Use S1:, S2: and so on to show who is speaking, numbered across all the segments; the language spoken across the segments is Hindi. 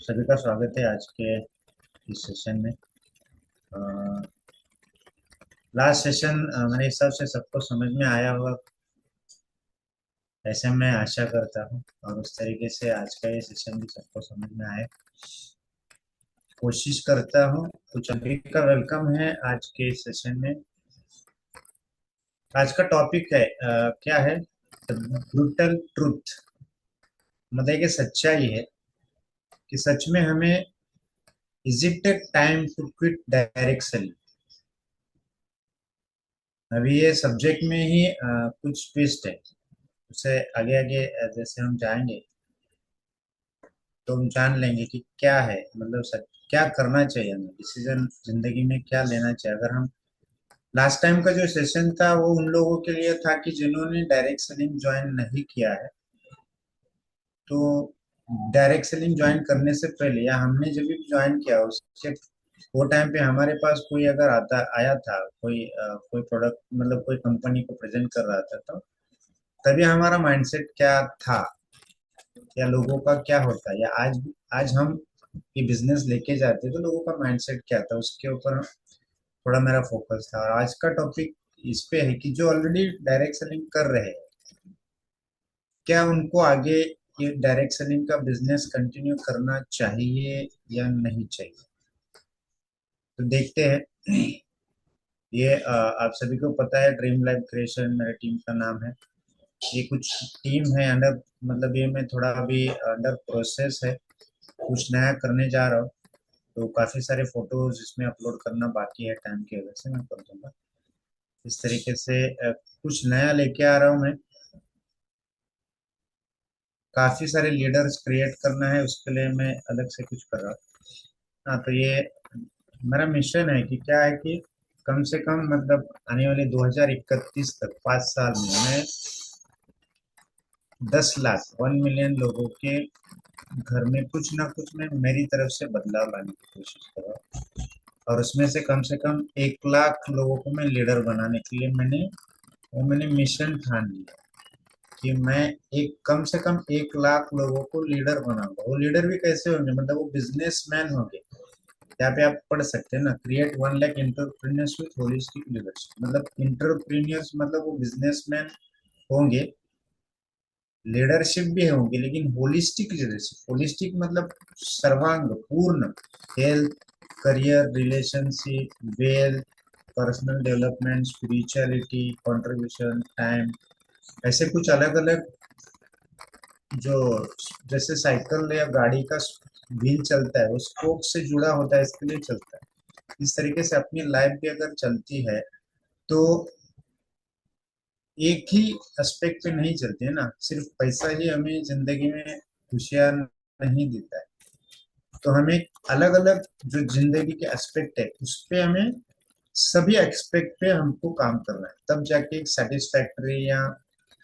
S1: सभी का स्वागत है आज के इस सेशन में। लास्ट सेशन मेरे हिसाब से सबको समझ में आया होगा, ऐसे मैं आशा करता हूँ। और उस तरीके से आज का ये सेशन भी सबको समझ में आए, कोशिश करता हूँ। तो सभी का वेलकम है आज के इस सेशन में। आज का टॉपिक है क्या है, ब्रूटल ट्रूथ। मतलब कि सच्चाई है कि सच में हमें is it time to quit direction. अभी ये सब्जेक्ट में ही कुछ ट्विस्ट है। उससे आगे आगे जैसे हम जाएंगे तो हम जान लेंगे कि क्या है, मतलब सच क्या करना चाहिए, हमें डिसीजन जिंदगी में क्या लेना चाहिए। अगर हम लास्ट टाइम का जो सेशन था वो उन लोगों के लिए था कि जिन्होंने डायरेक्ट सेलिंग ज्वाइन नहीं किया है, तो डायरेक्ट सेलिंग ज्वाइन करने से पहले या हमने जब भी ज्वाइन किया उसके वो टाइम पे हमारे पास कोई अगर आता आया था, कोई प्रोडक्ट मतलब कोई कंपनी को प्रेजेंट कर रहा था, तो तभी हमारा माइंडसेट क्या था या लोगों का क्या होता है, या आज हम ये बिजनेस लेके जाते हैं तो लोगों का माइंडसेट क्या था, उसके ऊपर थोड़ा मेरा फोकस था। और आज का टॉपिक इस पे है कि जो ऑलरेडी डायरेक्ट सेलिंग कर रहे हैं, क्या उनको आगे ये डायरेक्ट सेलिंग का बिजनेस कंटिन्यू करना चाहिए या नहीं चाहिए। तो देखते हैं। ये आप सभी को पता है, ड्रीम लाइफ क्रिएशन मेरे टीम का नाम है। ये कुछ टीम है अंडर, मतलब ये मैं थोड़ा अभी अंडर प्रोसेस है, कुछ नया करने जा रहा हूँ। तो काफी सारे फोटोज इसमें अपलोड करना बाकी है, टाइम की वजह से मैं कर दूंगा। इस तरीके से कुछ नया लेके आ रहा हूँ मैं। काफी सारे लीडर्स क्रिएट करना है, उसके लिए मैं अलग से कुछ कर रहा हूँ। हाँ, तो ये मेरा मिशन है कि क्या है कि कम से कम मतलब आने वाले 2031 तक 5 साल में मैं 10 लाख 1 मिलियन लोगों के घर में कुछ ना कुछ मैं मेरी तरफ से बदलाव लाने की कोशिश कर रहा हूँ। और उसमें से कम 1 लाख लोगों को मैं लीडर बनाने के लिए मैंने मिशन ठान लिया कि मैं एक कम से कम 1 लाख लोगों को लीडर बनाऊंगा। वो लीडर भी कैसे होंगे, मतलब वो बिजनेसमैन होंगे। यहाँ पे आप पढ़ सकते हैं ना, create 1 lakh entrepreneurs with holistic leadership. मतलब इंटरप्रीनियर्स मतलब वो बिजनेसमैन होंगे, लीडरशिप भी होंगे, लेकिन होलिस्टिक लीडरशिप। होलिस्टिक मतलब सर्वांग पूर्ण, health, career, relationship, wealth, personal development, spirituality, contribution, time, ऐसे कुछ अलग अलग जो, जैसे साइकिल या गाड़ी का व्हील चलता है वो स्पोक से जुड़ा होता है, इसके लिए चलता है। इस तरीके से अपनी लाइफ भी अगर चलती है तो एक ही एस्पेक्ट पे नहीं चलती है ना। सिर्फ पैसा ही हमें जिंदगी में खुशियां नहीं देता है। तो हमें अलग अलग जो जिंदगी के एस्पेक्ट है उस पे हमें सभी एक्सपेक्ट पे हमको काम करना है, तब जाके एक सेटिस्फैक्टरी या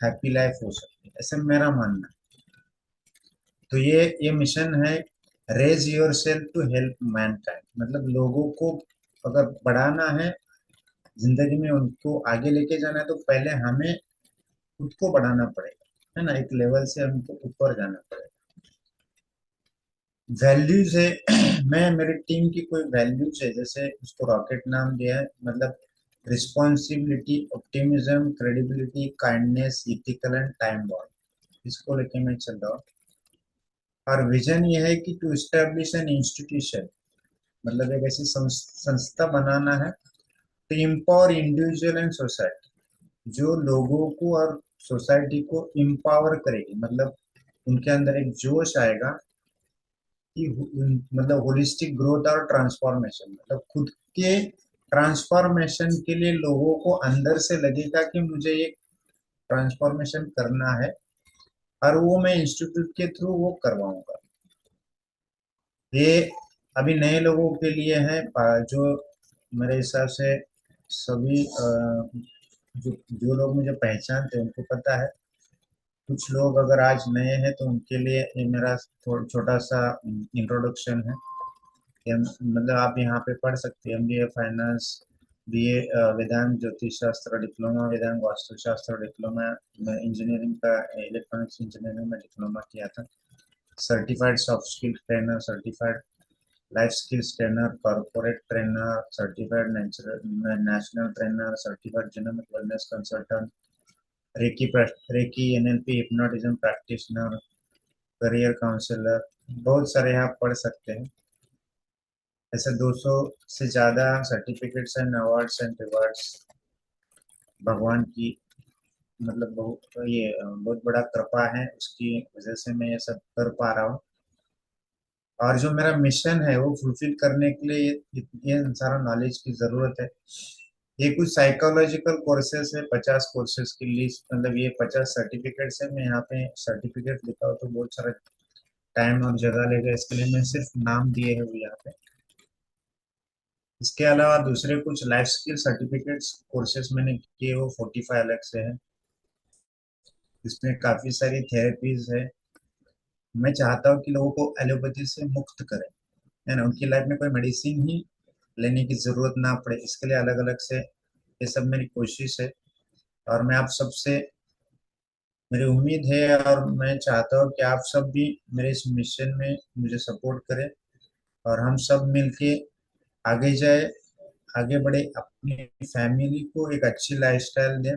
S1: हैप्पी लाइफ हो सकती है, ऐसा मेरा मानना है। तो ये मिशन है, raise yourself to help mankind. मतलब लोगों को अगर बढ़ाना है जिंदगी में, उनको आगे लेके जाना है, तो पहले हमें खुद को बढ़ाना पड़ेगा, है ना। एक लेवल से हमको ऊपर जाना पड़ेगा। वैल्यूज है। मैं मेरी टीम की कोई वैल्यूज है, जैसे उसको रॉकेट नाम दिया है। मतलब responsibility, optimism, credibility, kindness, ethical and time bound, इसको लेके मैं चल रहा हूँ। और विजन ये है कि टू एस्टेब्लिश एन इंस्टीट्यूशन, मतलब एक ऐसी संस्था बनाना है to empower individual and society, जो लोगों को और सोसाइटी को एम्पावर करेगी। मतलब उनके अंदर एक जोश आएगा कि मतलब होलिस्टिक ग्रोथ और ट्रांसफॉर्मेशन, मतलब खुद के ट्रांसफॉर्मेशन के लिए लोगों को अंदर से लगेगा कि मुझे ये ट्रांसफॉर्मेशन करना है, और वो मैं इंस्टीट्यूट के थ्रू वो करवाऊंगा। ये अभी नए लोगों के लिए है, जो मेरे हिसाब से सभी जो लोग मुझे पहचानते हैं उनको पता है। कुछ लोग अगर आज नए हैं तो उनके लिए ये मेरा छोटा सा इंट्रोडक्शन है। मतलब आप यहाँ पे पढ़ सकते हैं एमबीए फाइनेंस, बीए वेदांत ज्योतिष शास्त्र, डिप्लोमा वेदांत वास्तुशास्त्र, डिप्लोमा इंजीनियरिंग का, इलेक्ट्रॉनिक्स इंजीनियरिंग में डिप्लोमा किया था। Certified soft skill trainer, certified life skills trainer, corporate trainer, certified national trainer, certified genomic wellness consultant, reiki reiki NLP hypnotism practitioner, career counsellor, बहुत सारे आप पढ़ सकते हैं। ऐसे 200 से ज़्यादा certificates and awards and rewards भगवान की, मतलब बहुत बड़ा कृपा है, उसकी वजह से मैं ये सब कर पा रहा हूँ। और जो मेरा मिशन है वो फुलफिल करने के लिए ये सारा नॉलेज की ज़रूरत है। ये कुछ साइकोलॉजिकल कोर्सेस है, 50 कोर्सेज की लिस्ट, मतलब ये 50 सर्टिफिकेट्स है। मैं यहाँ पे सर्टिफिकेट लिखा हूँ तो बहुत सारा टाइम और जगह लेगा, इसके लिए मैं सिर्फ नाम दिए हैं वो यहाँ पे। इसके अलावा दूसरे कुछ लाइफ स्किल सर्टिफिकेट्स कोर्सेज मैंने किए, वो 45 अलग से है। इसमें काफ़ी सारी थेरेपीज है। मैं चाहता हूँ कि लोगों को एलोपैथी से मुक्त करें, है ना, उनकी लाइफ में कोई मेडिसिन ही लेने की ज़रूरत ना पड़े, इसके लिए अलग अलग से ये सब मेरी कोशिश है। और मैं आप सबसे, मेरी उम्मीद है और मैं चाहता हूँ कि आप सब भी मेरे इस मिशन में मुझे सपोर्ट करें और हम सब मिलके आगे जाए, आगे बढ़े, अपनी फैमिली को एक अच्छी लाइफस्टाइल दें,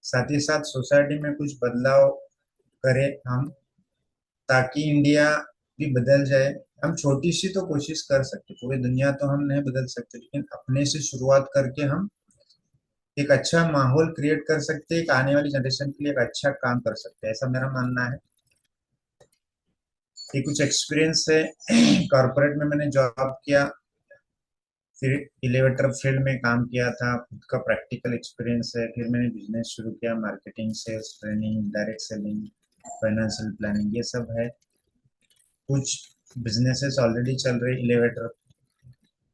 S1: साथ ही साथ सोसाइटी में कुछ बदलाव करें हम, ताकि इंडिया भी बदल जाए। हम छोटी सी तो कोशिश कर सकते, पूरी दुनिया तो हम नहीं बदल सकते, लेकिन अपने से शुरुआत करके हम एक अच्छा माहौल क्रिएट कर सकते हैं, एक आने वाली जनरेशन के लिए एक अच्छा काम कर सकते हैं, ऐसा मेरा मानना है। ये कुछ एक्सपीरियंस है। कॉर्पोरेट में मैंने जॉब किया, फिर एलिवेटर फील्ड में काम किया था, खुद का प्रैक्टिकल एक्सपीरियंस है। फिर मैंने बिजनेस शुरू किया, marketing, sales, training, direct selling, financial planning, ये सब है। कुछ बिजनेसेस ऑलरेडी चल रहे एलिवेटर,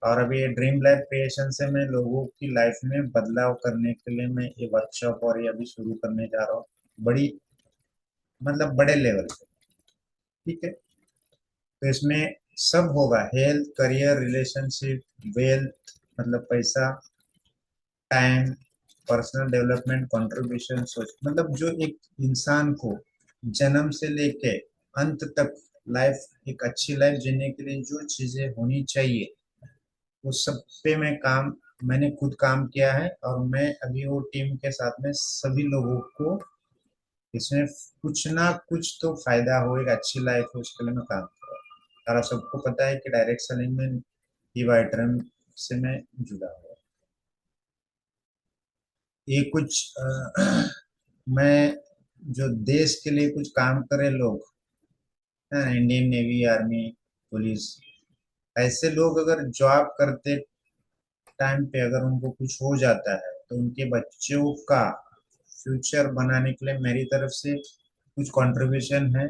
S1: और अभी ये ड्रीम लाइफ क्रिएशन से मैं लोगों की लाइफ में बदलाव करने के लिए मैं ये वर्कशॉप और ये अभी शुरू करने जा रहा हूँ, बड़ी, मतलब बड़े लेवल पे। ठीक है, तो इसमें सब होगा, हेल्थ, करियर, रिलेशनशिप, वेल्थ मतलब पैसा, टाइम, पर्सनल डेवलपमेंट, कंट्रीब्यूशन, सोच, मतलब जो एक इंसान को जन्म से लेके अंत तक लाइफ, एक अच्छी लाइफ जीने के लिए जो चीजें होनी चाहिए, वो सब पे मैंने खुद काम किया है। और मैं अभी वो टीम के साथ में सभी लोगों को इसमें कुछ ना कुछ तो फायदा हो, एक अच्छी लाइफ हो, उसके लिए मैं काम कर रहा हूँ। और आप सबको पता है कि डायरेक्ट सेलिंग में ई वाइटरम से मैं जुड़ा हुआ। ये कुछ मैं, जो देश के लिए कुछ काम करे लोग, इंडियन नेवी, आर्मी, पुलिस, ऐसे लोग अगर जॉब करते टाइम पे अगर उनको कुछ हो जाता है तो उनके बच्चों का फ्यूचर बनाने के लिए मेरी तरफ से कुछ कंट्रीब्यूशन है।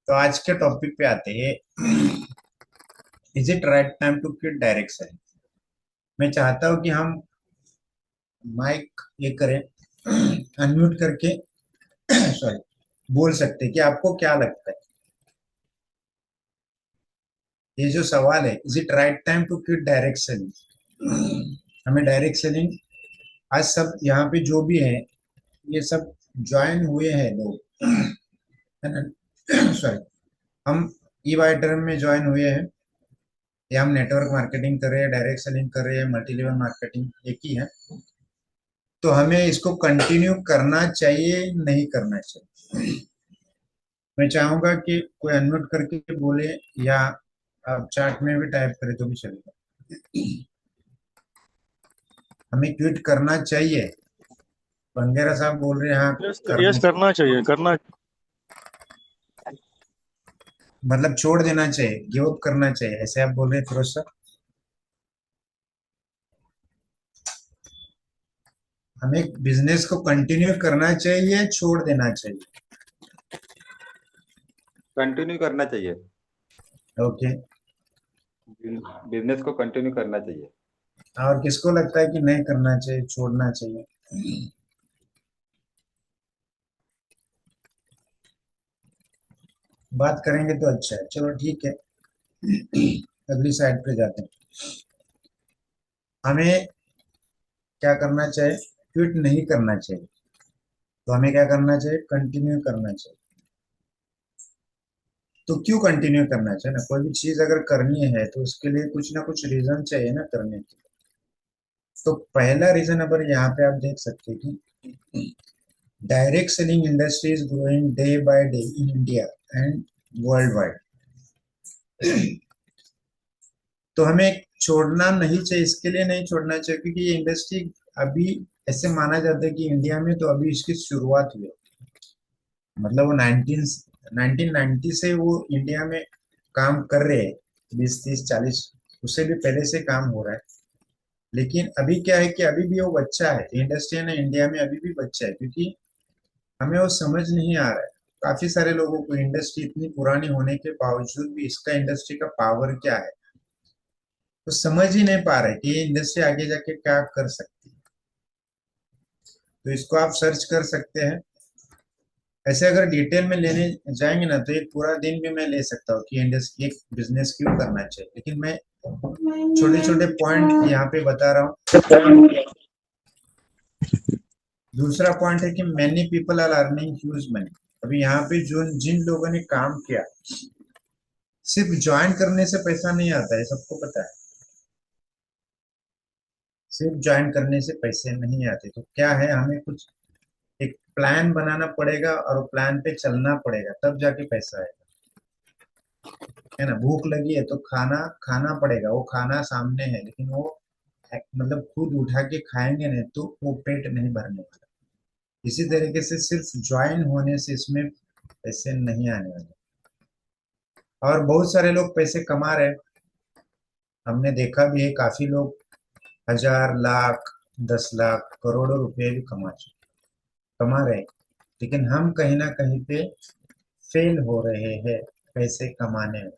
S1: तो आज के टॉपिक पे आते हैं, is it right time to quit direction. मैं चाहता हूँ कि हम माइक ये करें, अनम्यूट करके सॉरी, बोल सकते हैं कि आपको क्या लगता है। ये जो सवाल है, is it right time to quit direct selling, हमें डायरेक्ट सेलिंग, आज सब यहाँ पे जो भी है ये सब ज्वाइन हुए हैं लोग, है ना, सॉरी, हम ई वाइटरम में ज्वाइन हुए हैं, या हम नेटवर्क मार्केटिंग कर रहे हैं, डायरेक्ट सेलिंग कर रहे हैं, मल्टी लेवल मार्केटिंग, एक ही है। तो हमें इसको कंटिन्यू करना चाहिए, नहीं करना चाहिए। मैं चाहूंगा कि कोई अनम्यूट करके बोले, या आप चैट में भी टाइप करें तो भी चलेगा। हमें क्विट करना चाहिए, बंगेरा साहब बोल रहे हैं हाँ
S2: यस,
S1: करना
S2: यस
S1: चाहिए,
S2: करना चाहिए, करना।
S1: मतलब छोड़ देना चाहिए, गिव अप करना चाहिए, ऐसे आप बोल रहे हैं फिरोज सर। हमें बिजनेस को कंटिन्यू करना चाहिए, छोड़ देना चाहिए।
S3: कंटिन्यू करना चाहिए।
S1: ओके।
S3: बिजनेस को कंटिन्यू करना चाहिए।
S1: और किसको लगता है कि नहीं करना चाहिए, छोड़ना चाहिए। बात करेंगे तो अच्छा है, चलो ठीक है। अगली साइड पे जाते हैं। हमें क्या करना चाहिए, क्विट नहीं करना चाहिए, तो हमें क्या करना चाहिए, कंटिन्यू करना चाहिए। तो क्यों कंटिन्यू करना चाहिए ना, कोई भी चीज अगर करनी है तो उसके लिए कुछ ना कुछ रीजन चाहिए ना करने के। तो पहला रीजन अगर यहाँ पे आप देख सकते हैं कि direct selling industry is growing day by day in India and world wide. तो हमें छोड़ना नहीं चाहिए, इसके लिए नहीं छोड़ना चाहिए क्योंकि ये इंडस्ट्री अभी ऐसे माना जाता है कि इंडिया में तो अभी इसकी शुरुआत हुई है। मतलब वो 1990 से वो इंडिया में काम कर रहे हैं, 20 30 40, उससे भी पहले से काम हो रहा है। लेकिन अभी क्या है कि अभी भी वो बच्चा है, इंडस्ट्री है ना इंडिया में अभी भी बच्चा है, क्योंकि हमें वो समझ नहीं आ रहा है। काफी सारे लोगों को इंडस्ट्री इतनी पुरानी होने के बावजूद भी इसका इंडस्ट्री का पावर क्या है तो समझ ही नहीं पा रहे कि ये इंडस्ट्री आगे जाके क्या कर सकती है। तो इसको आप सर्च कर सकते हैं। ऐसे अगर डिटेल में लेने जाएंगे ना तो एक पूरा दिन भी मैं ले सकता हूँ कि इंडस्ट्री एक बिजनेस क्यों करना चाहिए, लेकिन मैं छोटे छोटे पॉइंट यहाँ पे बता रहा हूँ। दूसरा पॉइंट है कि many people are earning huge money. अभी यहाँ पे जो जिन लोगों ने काम किया, सिर्फ ज्वाइन करने से पैसा नहीं आता है, सबको पता है। सिर्फ ज्वाइन करने से पैसे नहीं आते, तो क्या है, हमें कुछ एक प्लान बनाना पड़ेगा और प्लान पे चलना पड़ेगा, तब जाके पैसा आएगा। है ना, भूख लगी है तो खाना खाना पड़ेगा, वो खाना सामने है लेकिन वो मतलब खुद उठा के खाएंगे नहीं तो वो पेट नहीं भरने वाला। इसी तरीके से सिर्फ ज्वाइन होने से इसमें पैसे नहीं आने वाले। और बहुत सारे लोग पैसे कमा रहे हैं, हमने देखा भी है, काफी लोग 1000 लाख 10 लाख करोड़ों रुपए भी कमा रहे हैं। लेकिन हम कहीं ना कहीं पे फेल हो रहे हैं पैसे कमाने में।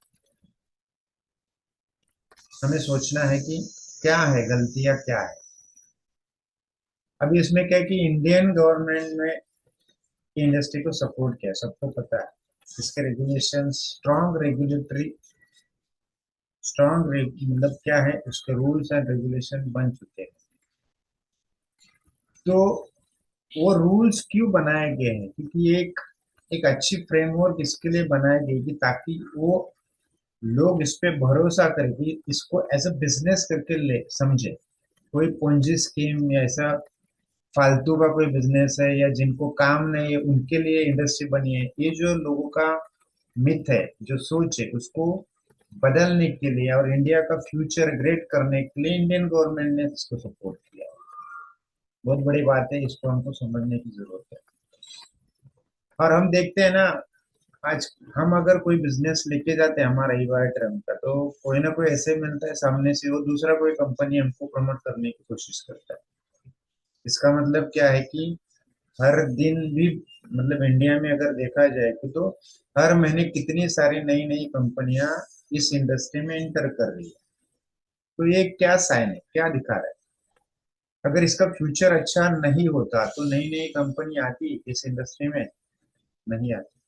S1: हमें सोचना है कि क्या है, गलतियां क्या है। अभी इसमें क्या है कि इंडियन गवर्नमेंट ने इंडस्ट्री को सपोर्ट किया, सबको पता है। इसके रेगुलेशन स्ट्रॉन्ग मतलब क्या है, उसके रूल्स एंड रेगुलेशन बन चुके हैं। तो वो रूल्स क्यों बनाए गए हैं, क्योंकि एक एक अच्छी फ्रेमवर्क इसके लिए बनाई गई कि ताकि वो लोग इस पे भरोसा करें कि इसको एज अ बिजनेस करके ले समझे। कोई पोंजी स्कीम या ऐसा फालतू का कोई बिजनेस है या जिनको काम नहीं है उनके लिए इंडस्ट्री बनी है, ये जो लोगों का मिथ है, जो सोच है, उसको बदलने के लिए और इंडिया का फ्यूचर ग्रेट करने के लिए इंडियन गवर्नमेंट ने इसको सपोर्ट किया। बहुत बड़ी बात है, इसको हमको समझने की जरूरत है। और हम देखते हैं ना, आज हम अगर कोई बिजनेस लेके जाते हैं, हमारा ईवाई टर्म का, तो कोई ना कोई ऐसे मिलता है सामने से, वो दूसरा कोई कंपनी हमको प्रमोट करने की कोशिश करता है। इसका मतलब क्या है कि हर दिन भी, मतलब इंडिया में अगर देखा जाए तो हर महीने कितनी सारी नई नई कंपनियां इस इंडस्ट्री में इंटर कर रही है। तो ये क्या साइन है, क्या दिखा रहा है। अगर इसका फ्यूचर अच्छा नहीं होता तो नई नई कंपनी आती इस इंडस्ट्री में, नहीं आती।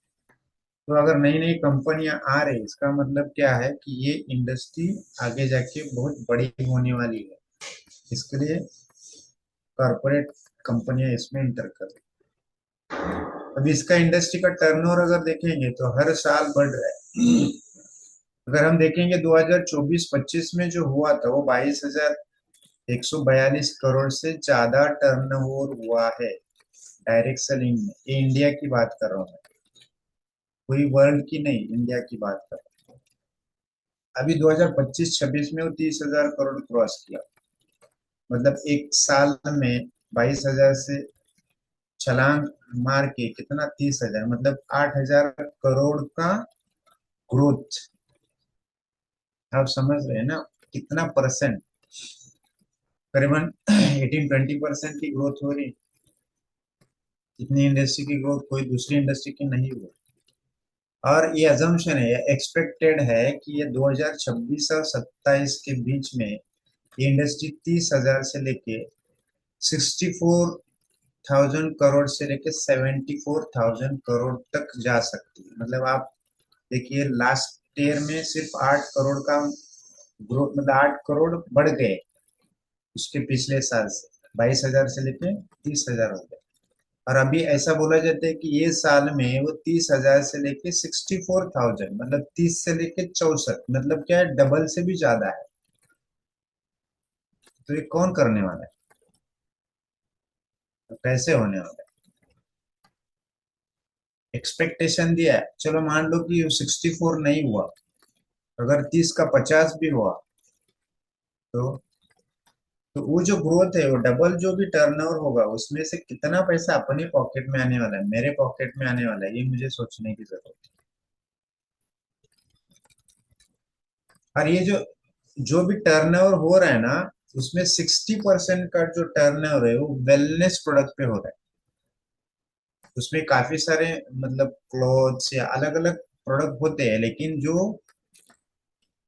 S1: तो अगर नई नई कंपनियां आ रही, इसका मतलब क्या है कि ये इंडस्ट्री आगे जाके बहुत बड़ी होने वाली है। इसके लिए कॉरपोरेट कंपनियां इसमें इंटर कर रही। अब इसका इंडस्ट्री का टर्नओवर अगर देखेंगे तो हर साल बढ़ रहा है। अगर हम देखेंगे 2024-25 में जो हुआ था वो 22,142 करोड़ से ज्यादा टर्नओवर हुआ है डायरेक्ट सेलिंग में। ये इंडिया की बात कर रहा हूँ मैं, पूरी वर्ल्ड की नहीं, इंडिया की बात कर रहा हूँ। अभी 2025-26 में वो 30,000 करोड़ क्रॉस किया। मतलब एक साल में 22,000 से छलांग मार के कितना, 30,000, मतलब 8,000 करोड़ का ग्रोथ। आप समझ रहे हैं ना कितना परसेंट, करीबन 18-20% की ग्रोथ हो रही। इतनी इंडस्ट्री की ग्रोथ कोई दूसरी इंडस्ट्री की नहीं हुई। और ये अजम्पशन है, एक्सपेक्टेड है कि ये 2026 और 27 के बीच में ये इंडस्ट्री 30,000 से लेके 64,000 करोड़ से लेके 74,000 करोड़ तक जा सकती है। मतलब आप देखिए, लास्ट ईयर में सिर्फ 8 करोड़ का ग्रोथ, मतलब 8 करोड़ बढ़ गए उसके पिछले साल से, 22,000 से लेके 30,000 हो गए। और अभी ऐसा बोला जाता है कि ये साल में वो 30,000 से लेके 64,000, मतलब 30 से लेके 64, मतलब क्या है, डबल से भी ज्यादा है। तो ये कौन करने वाला है? तो कैसे होने वाला है? एक्सपेक्टेशन दिया है, चलो मान लो कि 64 नहीं हुआ, अगर 30 का 50 भी हुआ, तो तो वो जो ग्रोथ है, वो डबल जो भी टर्नओवर होगा, उसमें से कितना पैसा अपने पॉकेट में आने वाला है, मेरे पॉकेट में आने वाला है, ये मुझे सोचने की जरूरत है। और ये जो जो भी टर्नओवर हो रहा है ना, उसमें 60% का जो टर्नओवर है वो वेलनेस प्रोडक्ट पे हो रहा है। उसमें काफी सारे, मतलब क्लोथ्स या अलग अलग प्रोडक्ट होते हैं, लेकिन जो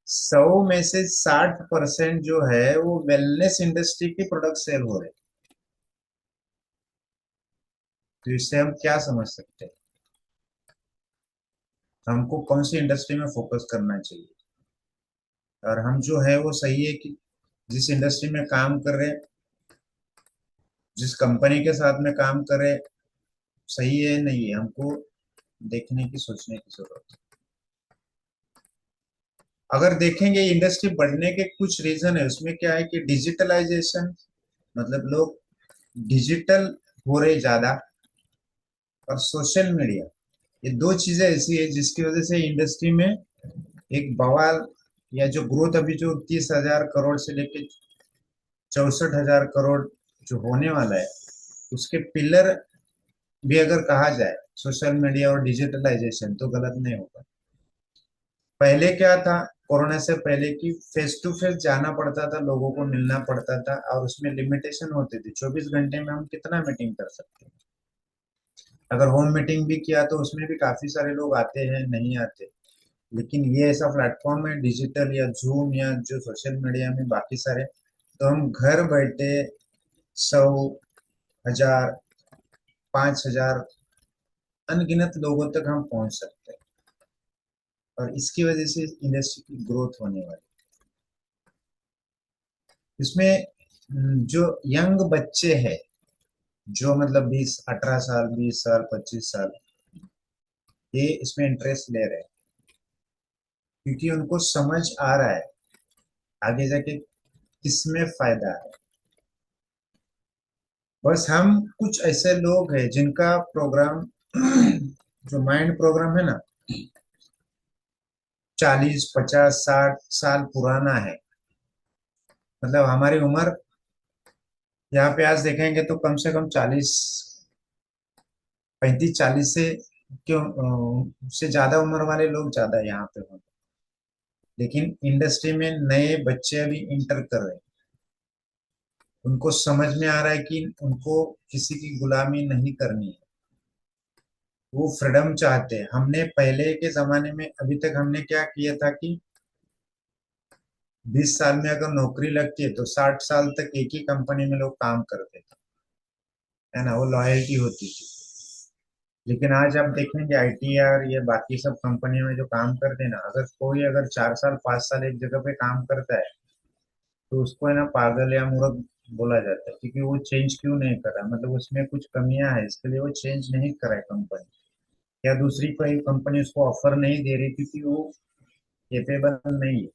S1: 100 में से 60% जो है वो वेलनेस इंडस्ट्री के प्रोडक्ट सेल हो रहे हैं। तो इससे हम क्या समझ सकते हैं? हमको कौन सी इंडस्ट्री में फोकस करना चाहिए? और हम जो है वो सही है कि जिस इंडस्ट्री में काम कर रहे हैं, जिस कंपनी के साथ में काम कर रहे हैं, सही है नहीं है, हमको देखने की, सोचने की जरूरत है। अगर देखेंगे इंडस्ट्री बढ़ने के कुछ रीजन है, उसमें क्या है कि डिजिटलाइजेशन, मतलब लोग डिजिटल हो रहे ज्यादा, और सोशल मीडिया, ये दो चीजें ऐसी है जिसकी वजह से इंडस्ट्री में एक बवाल, या जो ग्रोथ अभी जो 30,000 करोड़ से लेके 64,000 करोड़ जो होने वाला है, उसके पिलर भी अगर कहा जाए सोशल मीडिया और डिजिटलाइजेशन, तो गलत नहीं होगा। पहले क्या था, कोरोना से पहले की फेस टू फेस जाना पड़ता था, लोगों को मिलना पड़ता था, और उसमें लिमिटेशन होती थी, 24 घंटे में हम कितना मीटिंग कर सकते हैं। अगर होम मीटिंग भी किया तो उसमें भी काफी सारे लोग आते हैं, नहीं आते। लेकिन ये ऐसा प्लेटफॉर्म है डिजिटल या जूम या जो सोशल मीडिया में बाकी सारे, तो हम घर बैठे 100, 1000, 5,000 अनगिनत लोगों तक हम पहुंच सकते हैं। और इसकी वजह से इंडस्ट्री की ग्रोथ होने वाली है। इसमें जो यंग बच्चे हैं, जो मतलब 20, 18 साल, 20 साल, 25 साल, ये इसमें इंटरेस्ट ले रहे हैं, क्योंकि उनको समझ आ रहा है आगे जाके किसमें फायदा है। बस हम कुछ ऐसे लोग हैं जिनका प्रोग्राम जो माइंड प्रोग्राम है ना, 40, 50, 60 साल पुराना है। मतलब हमारी उम्र, यहाँ पे आज देखेंगे तो कम से कम 35, 40 से क्यों से ज्यादा उम्र वाले लोग ज्यादा यहाँ पे होंगे। लेकिन इंडस्ट्री में नए बच्चे अभी इंटर कर रहे हैं, उनको समझ में आ रहा है कि उनको किसी की गुलामी नहीं करनी है, वो फ्रीडम चाहते हैं। हमने पहले के जमाने में अभी तक हमने क्या किया था कि 20 साल में अगर नौकरी लगती है तो 60 साल तक एक ही कंपनी में लोग काम करते थे, है ना, वो लॉयल्टी होती थी। लेकिन आज आप देखेंगे आईटीआर, ये बाकी सब कंपनियों में जो काम करते हैं ना, अगर कोई अगर 4 साल 5 साल एक जगह पे काम करता है, तो उसको है ना पागल या मूर्ख बोला जाता है, क्योंकि वो चेंज क्यों नहीं कर रहा, मतलब उसमें कुछ कमियां है, इसके लिए वो चेंज नहीं कर रहा है कंपनी, या दूसरी कोई कंपनी उसको ऑफर नहीं दे रही क्योंकि वो केपेबल नहीं है।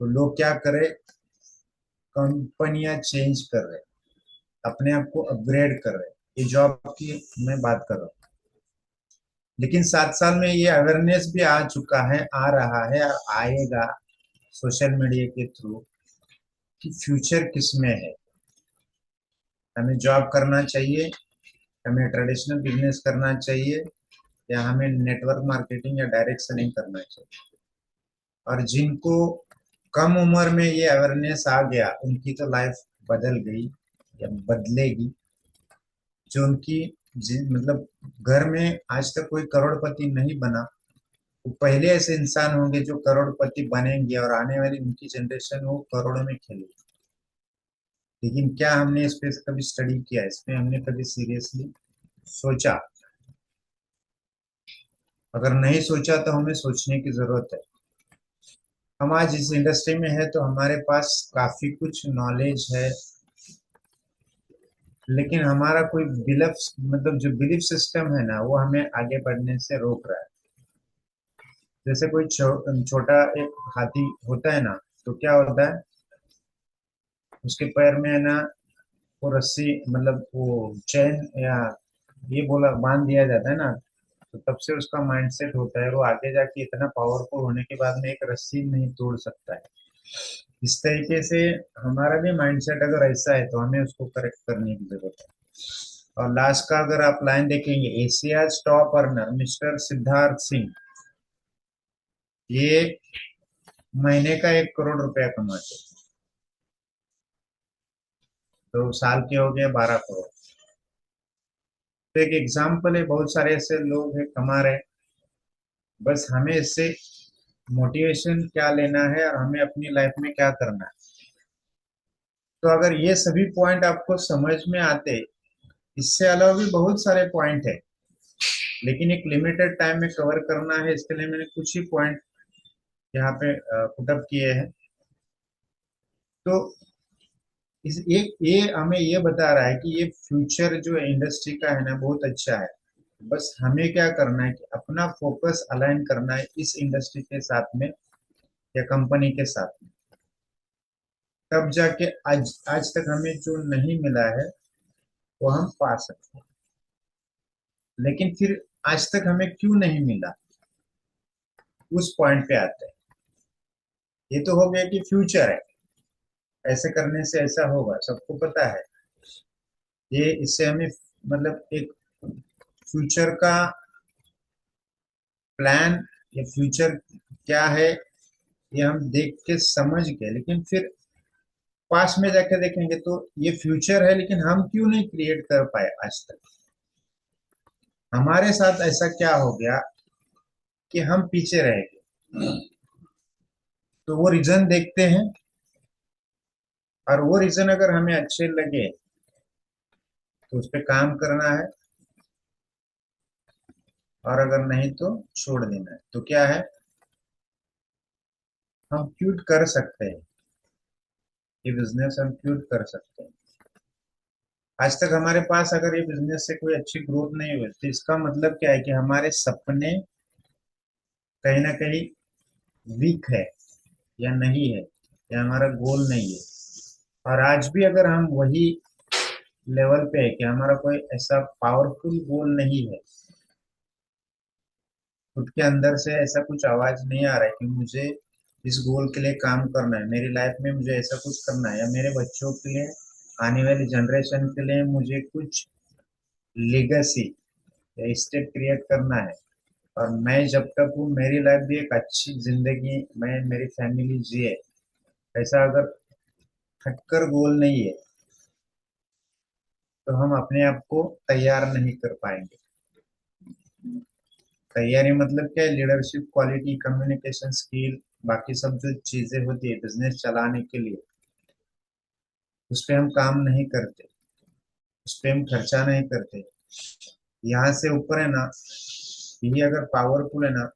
S1: तो लोग क्या करे, कंपनियां चेंज कर रहे हैं, अपने आप को अपग्रेड कर रहे हैं, ये जॉब की मैं बात कर रहा हूँ। लेकिन 7 साल में ये अवेयरनेस भी आ चुका है, आ रहा है और आएगा सोशल मीडिया के थ्रू, कि फ्यूचर किस में है, हमें जॉब करना चाहिए, हमें ट्रेडिशनल बिजनेस करना चाहिए, या हमें नेटवर्क मार्केटिंग या डायरेक्ट सेलिंग करना चाहिए। और जिनको कम उम्र में ये अवेयरनेस आ गया, उनकी तो लाइफ बदल गई या बदलेगी। जो उनकी मतलब घर में आज तक कोई करोड़पति नहीं बना, वो पहले ऐसे इंसान होंगे जो करोड़पति बनेंगे, और आने वाली उनकी जनरेशन वो करोड़ों में खेलेगी। लेकिन क्या हमने इस पे कभी स्टडी किया, इसमें हमने कभी सीरियसली सोचा? अगर नहीं सोचा तो हमें सोचने की जरूरत है। हम आज इस इंडस्ट्री में है तो हमारे पास काफी कुछ नॉलेज है, लेकिन हमारा कोई बिलीफ, मतलब जो बिलीफ सिस्टम है ना, वो हमें आगे बढ़ने से रोक रहा है। जैसे कोई छोटा एक हाथी होता है ना, तो क्या होता है, उसके पैर में है ना वो रस्सी, मतलब वो चैन या ये बोला बांध दिया जाता है ना, तो तब से उसका माइंडसेट होता है, वो आगे जाके इतना पावरफुल होने के बाद में एक रस्सी नहीं तोड़ सकता है। इस तरीके से हमारा भी माइंडसेट अगर ऐसा है तो हमें उसको करेक्ट करने की जरूरत है। और लास्ट का अगर आप लाइन देखेंगे, Asia top earner mister Siddharth Singh, ये महीने का 1 करोड़ रुपया कमाते हैं। तो साल के हो गए 12 करोड़। तो एक एग्जाम्पल है, बहुत सारे ऐसे लोग हैं कमा रहे हैं। बस हमें इससे मोटिवेशन क्या लेना है और हमें अपनी लाइफ में क्या करना है। तो अगर ये सभी पॉइंट आपको समझ में आते, इससे अलावा भी बहुत सारे पॉइंट है, लेकिन एक लिमिटेड टाइम में कवर करना है, इसके लिए मैंने कुछ ही पॉइंट यहाँ पे पुटअप किए हैं। तो इस एक ये हमें ये बता रहा है कि ये फ्यूचर जो इंडस्ट्री का है ना, बहुत अच्छा है। बस हमें क्या करना है कि अपना फोकस अलाइन करना है इस इंडस्ट्री के साथ में या कंपनी के साथ में। तब जाके आज आज तक हमें जो नहीं मिला है वो हम पा सकते हैं। लेकिन फिर आज तक हमें क्यों नहीं मिला, उस पॉइंट पे आते हैं। ये तो हो गया कि फ्यूचर है, ऐसे करने से ऐसा होगा, सबको पता है। ये इससे हमें मतलब एक फ्यूचर का प्लान या फ्यूचर क्या है, ये हम देख के समझ गए, लेकिन फिर पास में जाके देखेंगे तो ये फ्यूचर है, लेकिन हम क्यों नहीं क्रिएट कर पाए आज तक। हमारे साथ ऐसा क्या हो गया कि हम पीछे रह गए। तो वो रीजन देखते हैं, और वो रीजन अगर हमें अच्छे लगे तो उस पर काम करना है, और अगर नहीं तो छोड़ देना है। तो क्या है, हम क्यूट कर सकते हैं, ये बिजनेस हम क्यूट कर सकते हैं। आज तक हमारे पास अगर ये बिजनेस से कोई अच्छी ग्रोथ नहीं हुई, तो इसका मतलब क्या है कि हमारे सपने कहीं ना कहीं वीक है, या नहीं है, या हमारा गोल नहीं है। और आज भी अगर हम वही लेवल पे है कि हमारा कोई ऐसा पावरफुल गोल नहीं है, खुद के अंदर से ऐसा कुछ आवाज नहीं आ रहा है कि मुझे इस गोल के लिए काम करना है, मेरी लाइफ में मुझे ऐसा कुछ करना है, या मेरे बच्चों के लिए, आने वाली जनरेशन के लिए मुझे कुछ लेगेसी या स्टेट क्रिएट करना है। और मैं जब तक हूँ, मेरी लाइफ भी एक अच्छी जिंदगी, मैं मेरी फैमिली जिए, ऐसा अगर खटकर गोल नहीं है, तो हम अपने आप को तैयार नहीं कर पाएंगे। तैयारी मतलब क्या है, लीडरशिप क्वालिटी, कम्युनिकेशन स्किल, बाकी सब जो चीजें होती है बिजनेस चलाने के लिए, उस पे हम काम नहीं करते, उस पे हम खर्चा नहीं करते। यहाँ से ऊपर है ना, ये अगर पावरफुल है ना,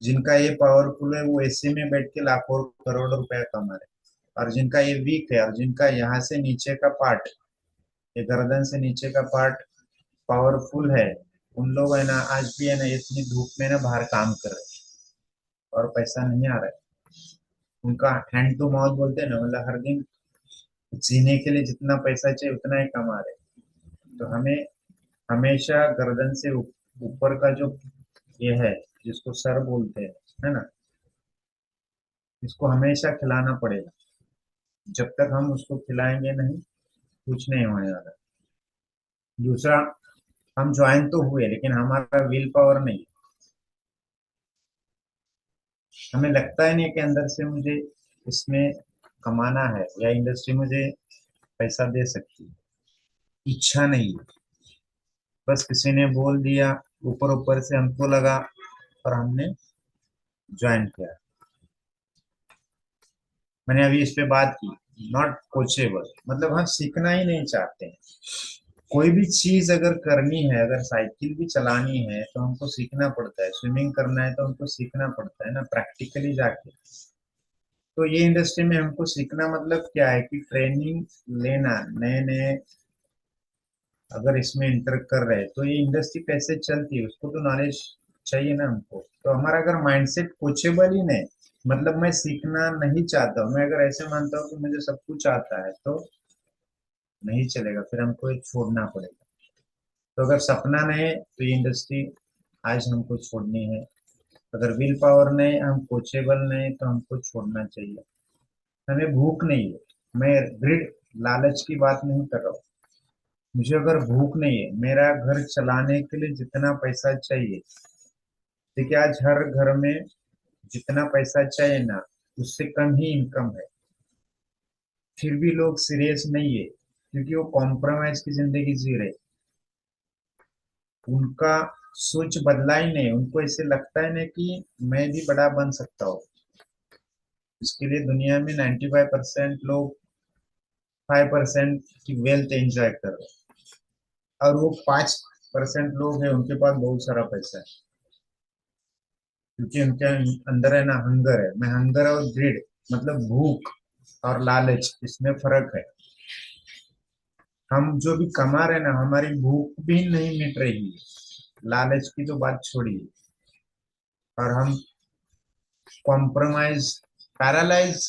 S1: जिनका ये पावरफुल है वो एसी में बैठ के लाखों करोड़ रुपया कमा रहे हैं। और जिनका ये वीक है, और जिनका यहाँ से नीचे का पार्ट, ये गर्दन से नीचे का पार्ट पावरफुल है, उन लोग है ना आज भी है ना इतनी धूप में ना बाहर काम कर रहे हैं, और पैसा नहीं आ रहा है। उनका हैंड टू माउथ बोलते हैं ना, मतलब हर दिन जीने के लिए जितना पैसा चाहिए उतना ही कमा रहे हैं। तो हमें हमेशा गर्दन से ऊपर का जो ये है, जिसको सर बोलते हैं, है ना, इसको हमेशा खिलाना पड़ेगा। जब तक हम उसको खिलाएंगे नहीं, कुछ नहीं होने वाला। दूसरा, हम ज्वाइन तो हुए लेकिन हमारा विल पावर नहीं। हमें लगता ही नहीं कि अंदर से मुझे इसमें कमाना है, या इंडस्ट्री मुझे पैसा दे सकती है। इच्छा नहीं है, बस किसी ने बोल दिया, ऊपर ऊपर से हमको लगा, और हमने ज्वाइन किया। मैंने अभी इस पे बात की, नॉट कोचेबल, मतलब हम सीखना ही नहीं चाहते हैं। कोई भी चीज अगर करनी है, अगर साइकिल भी चलानी है तो हमको सीखना पड़ता है, स्विमिंग करना है तो हमको सीखना पड़ता है ना, प्रैक्टिकली जाके। तो ये इंडस्ट्री में हमको सीखना मतलब क्या है कि ट्रेनिंग लेना, नए नए अगर इसमें इंटर कर रहे हैं तो ये इंडस्ट्री कैसे चलती है उसको तो नॉलेज चाहिए ना हमको। तो हमारा अगर माइंडसेट कोचेबल ही नहीं, मतलब मैं सीखना नहीं चाहता हूँ, मैं अगर ऐसे मानता हूँ कि मुझे सब कुछ आता है तो नहीं चलेगा, फिर हमको ये छोड़ना पड़ेगा। तो अगर सपना नहीं तो ये इंडस्ट्री आज हमको छोड़नी है। अगर विल पावर नहीं, हम कोचेबल नहीं, तो हमको छोड़ना चाहिए। हमें भूख नहीं है, मैं ग्रिड लालच की बात नहीं कर रहा हूँ। मुझे अगर भूख नहीं है, मेरा घर चलाने के लिए जितना पैसा चाहिए, देखिए आज हर घर में जितना पैसा चाहिए ना, उससे कम ही इनकम है, फिर भी लोग सीरियस नहीं है क्योंकि वो कॉम्प्रोमाइज की जिंदगी जी रहे। उनका सोच बदला ही नहीं, उनको ऐसे लगता है ना कि मैं भी बड़ा बन सकता हूँ। इसके लिए दुनिया में 95% लोग 5% की वेल्थ एंजॉय कर रहे हैं, और वो 5% लोग हैं उनके पास बहुत सारा पैसा है, क्योंकि उनके अंदर है ना हंगर है। मैं हंगर और ग्रिड, मतलब भूख और लालच, इसमें फर्क है। हम जो भी कमा रहे हैं ना, हमारी भूख भी नहीं मिट रही है, लालच की तो बात छोड़िए। और हम कॉम्प्रोमाइज, पैरालाइज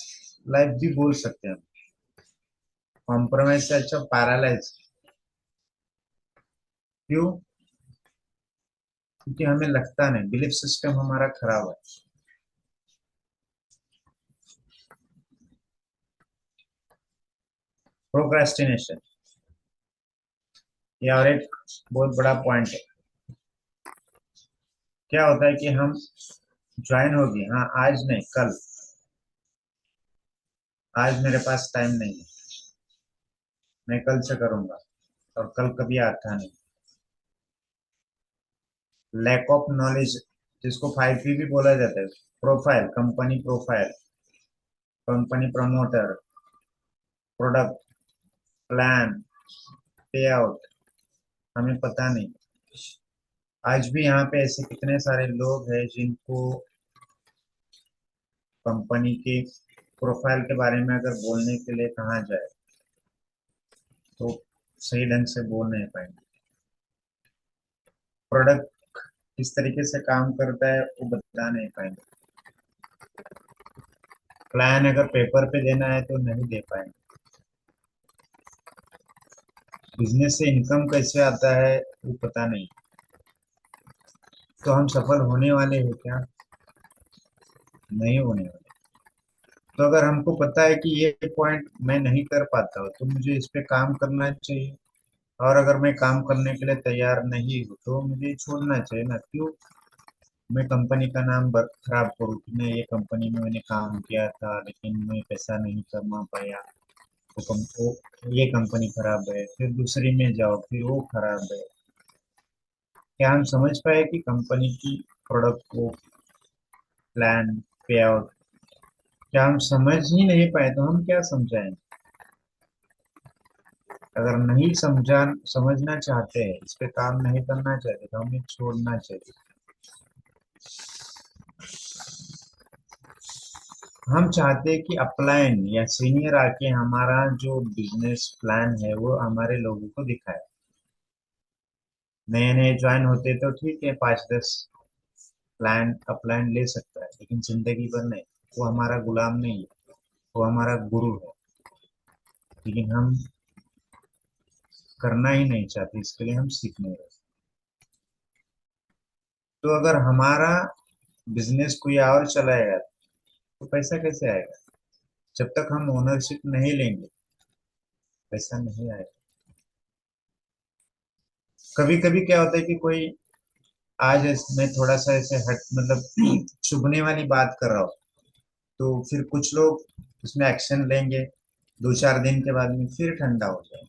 S1: लाइफ भी बोल सकते हैं। कॉम्प्रोमाइज से अच्छा पैरालाइज। क्यों? क्योंकि हमें लगता नहीं, बिलीफ सिस्टम हमारा खराब है। प्रोक्रेस्टिनेशन, ये और एक बहुत बड़ा पॉइंट है। क्या होता है कि हम ज्वाइन हो गए, हाँ आज नहीं कल, आज मेरे पास टाइम नहीं है, मैं कल से करूंगा, और कल कभी आता नहीं। लैक ऑफ नॉलेज, जिसको 5P भी बोला जाता है। Profile, company profile, company promoter, product, plan, पे आउट, हमें पता नहीं। आज भी यहाँ पे ऐसे कितने सारे लोग हैं जिनको कंपनी के प्रोफाइल के बारे में अगर बोलने के लिए कहा जाए तो सही ढंग से बोल नहीं पाएंगे। प्रोडक्ट किस तरीके से काम करता है वो बता नहीं पाएंगे। प्लान अगर पेपर पे देना है तो नहीं दे पाएंगे। बिजनेस से इनकम कैसे आता है वो पता नहीं। तो हम सफल होने वाले हैं क्या? नहीं होने वाले। तो अगर हमको पता है कि ये पॉइंट मैं नहीं कर पाता हूँ तो मुझे इस पे काम करना चाहिए। और अगर मैं काम करने के लिए तैयार नहीं हूँ तो मुझे छोड़ना चाहिए ना। क्यों मैं कंपनी का नाम खराब करूँ कि मैं ये कंपनी में मैंने काम किया था लेकिन मैं पैसा नहीं कमा पाया, ये कंपनी खराब है, फिर दूसरी में जाओ फिर वो खराब है। क्या हम समझ पाए कि कंपनी की प्रोडक्ट को, प्लान, पे आउट, क्या हम समझ ही नहीं पाए तो हम क्या समझाएंगे? अगर नहीं समझना चाहते हैं, इस पे काम नहीं करना चाहते, तो हमें छोड़ना चाहिए। हम चाहते हैं कि अपलाइन या सीनियर आके हमारा जो बिजनेस प्लान है वो हमारे लोगों को दिखाए। नए नए ज्वाइन होते तो ठीक है, 5-10 प्लान अपलाइन ले सकता है, लेकिन जिंदगी भर नहीं। वो हमारा गुलाम नहीं है, वो हमारा गुरु है। लेकिन हम करना ही नहीं चाहते, इसके लिए हम सीख नहीं रहे। तो अगर हमारा बिजनेस कोई और चलाएगा तो पैसा कैसे आएगा? जब तक हम ओनरशिप नहीं लेंगे पैसा नहीं आएगा। कभी कभी क्या होता है कि कोई, आज मैं थोड़ा सा ऐसे हट, मतलब चुभने वाली बात कर रहा हूँ, तो फिर कुछ लोग उसमें एक्शन लेंगे, 2-4 दिन के बाद में फिर ठंडा हो जाए।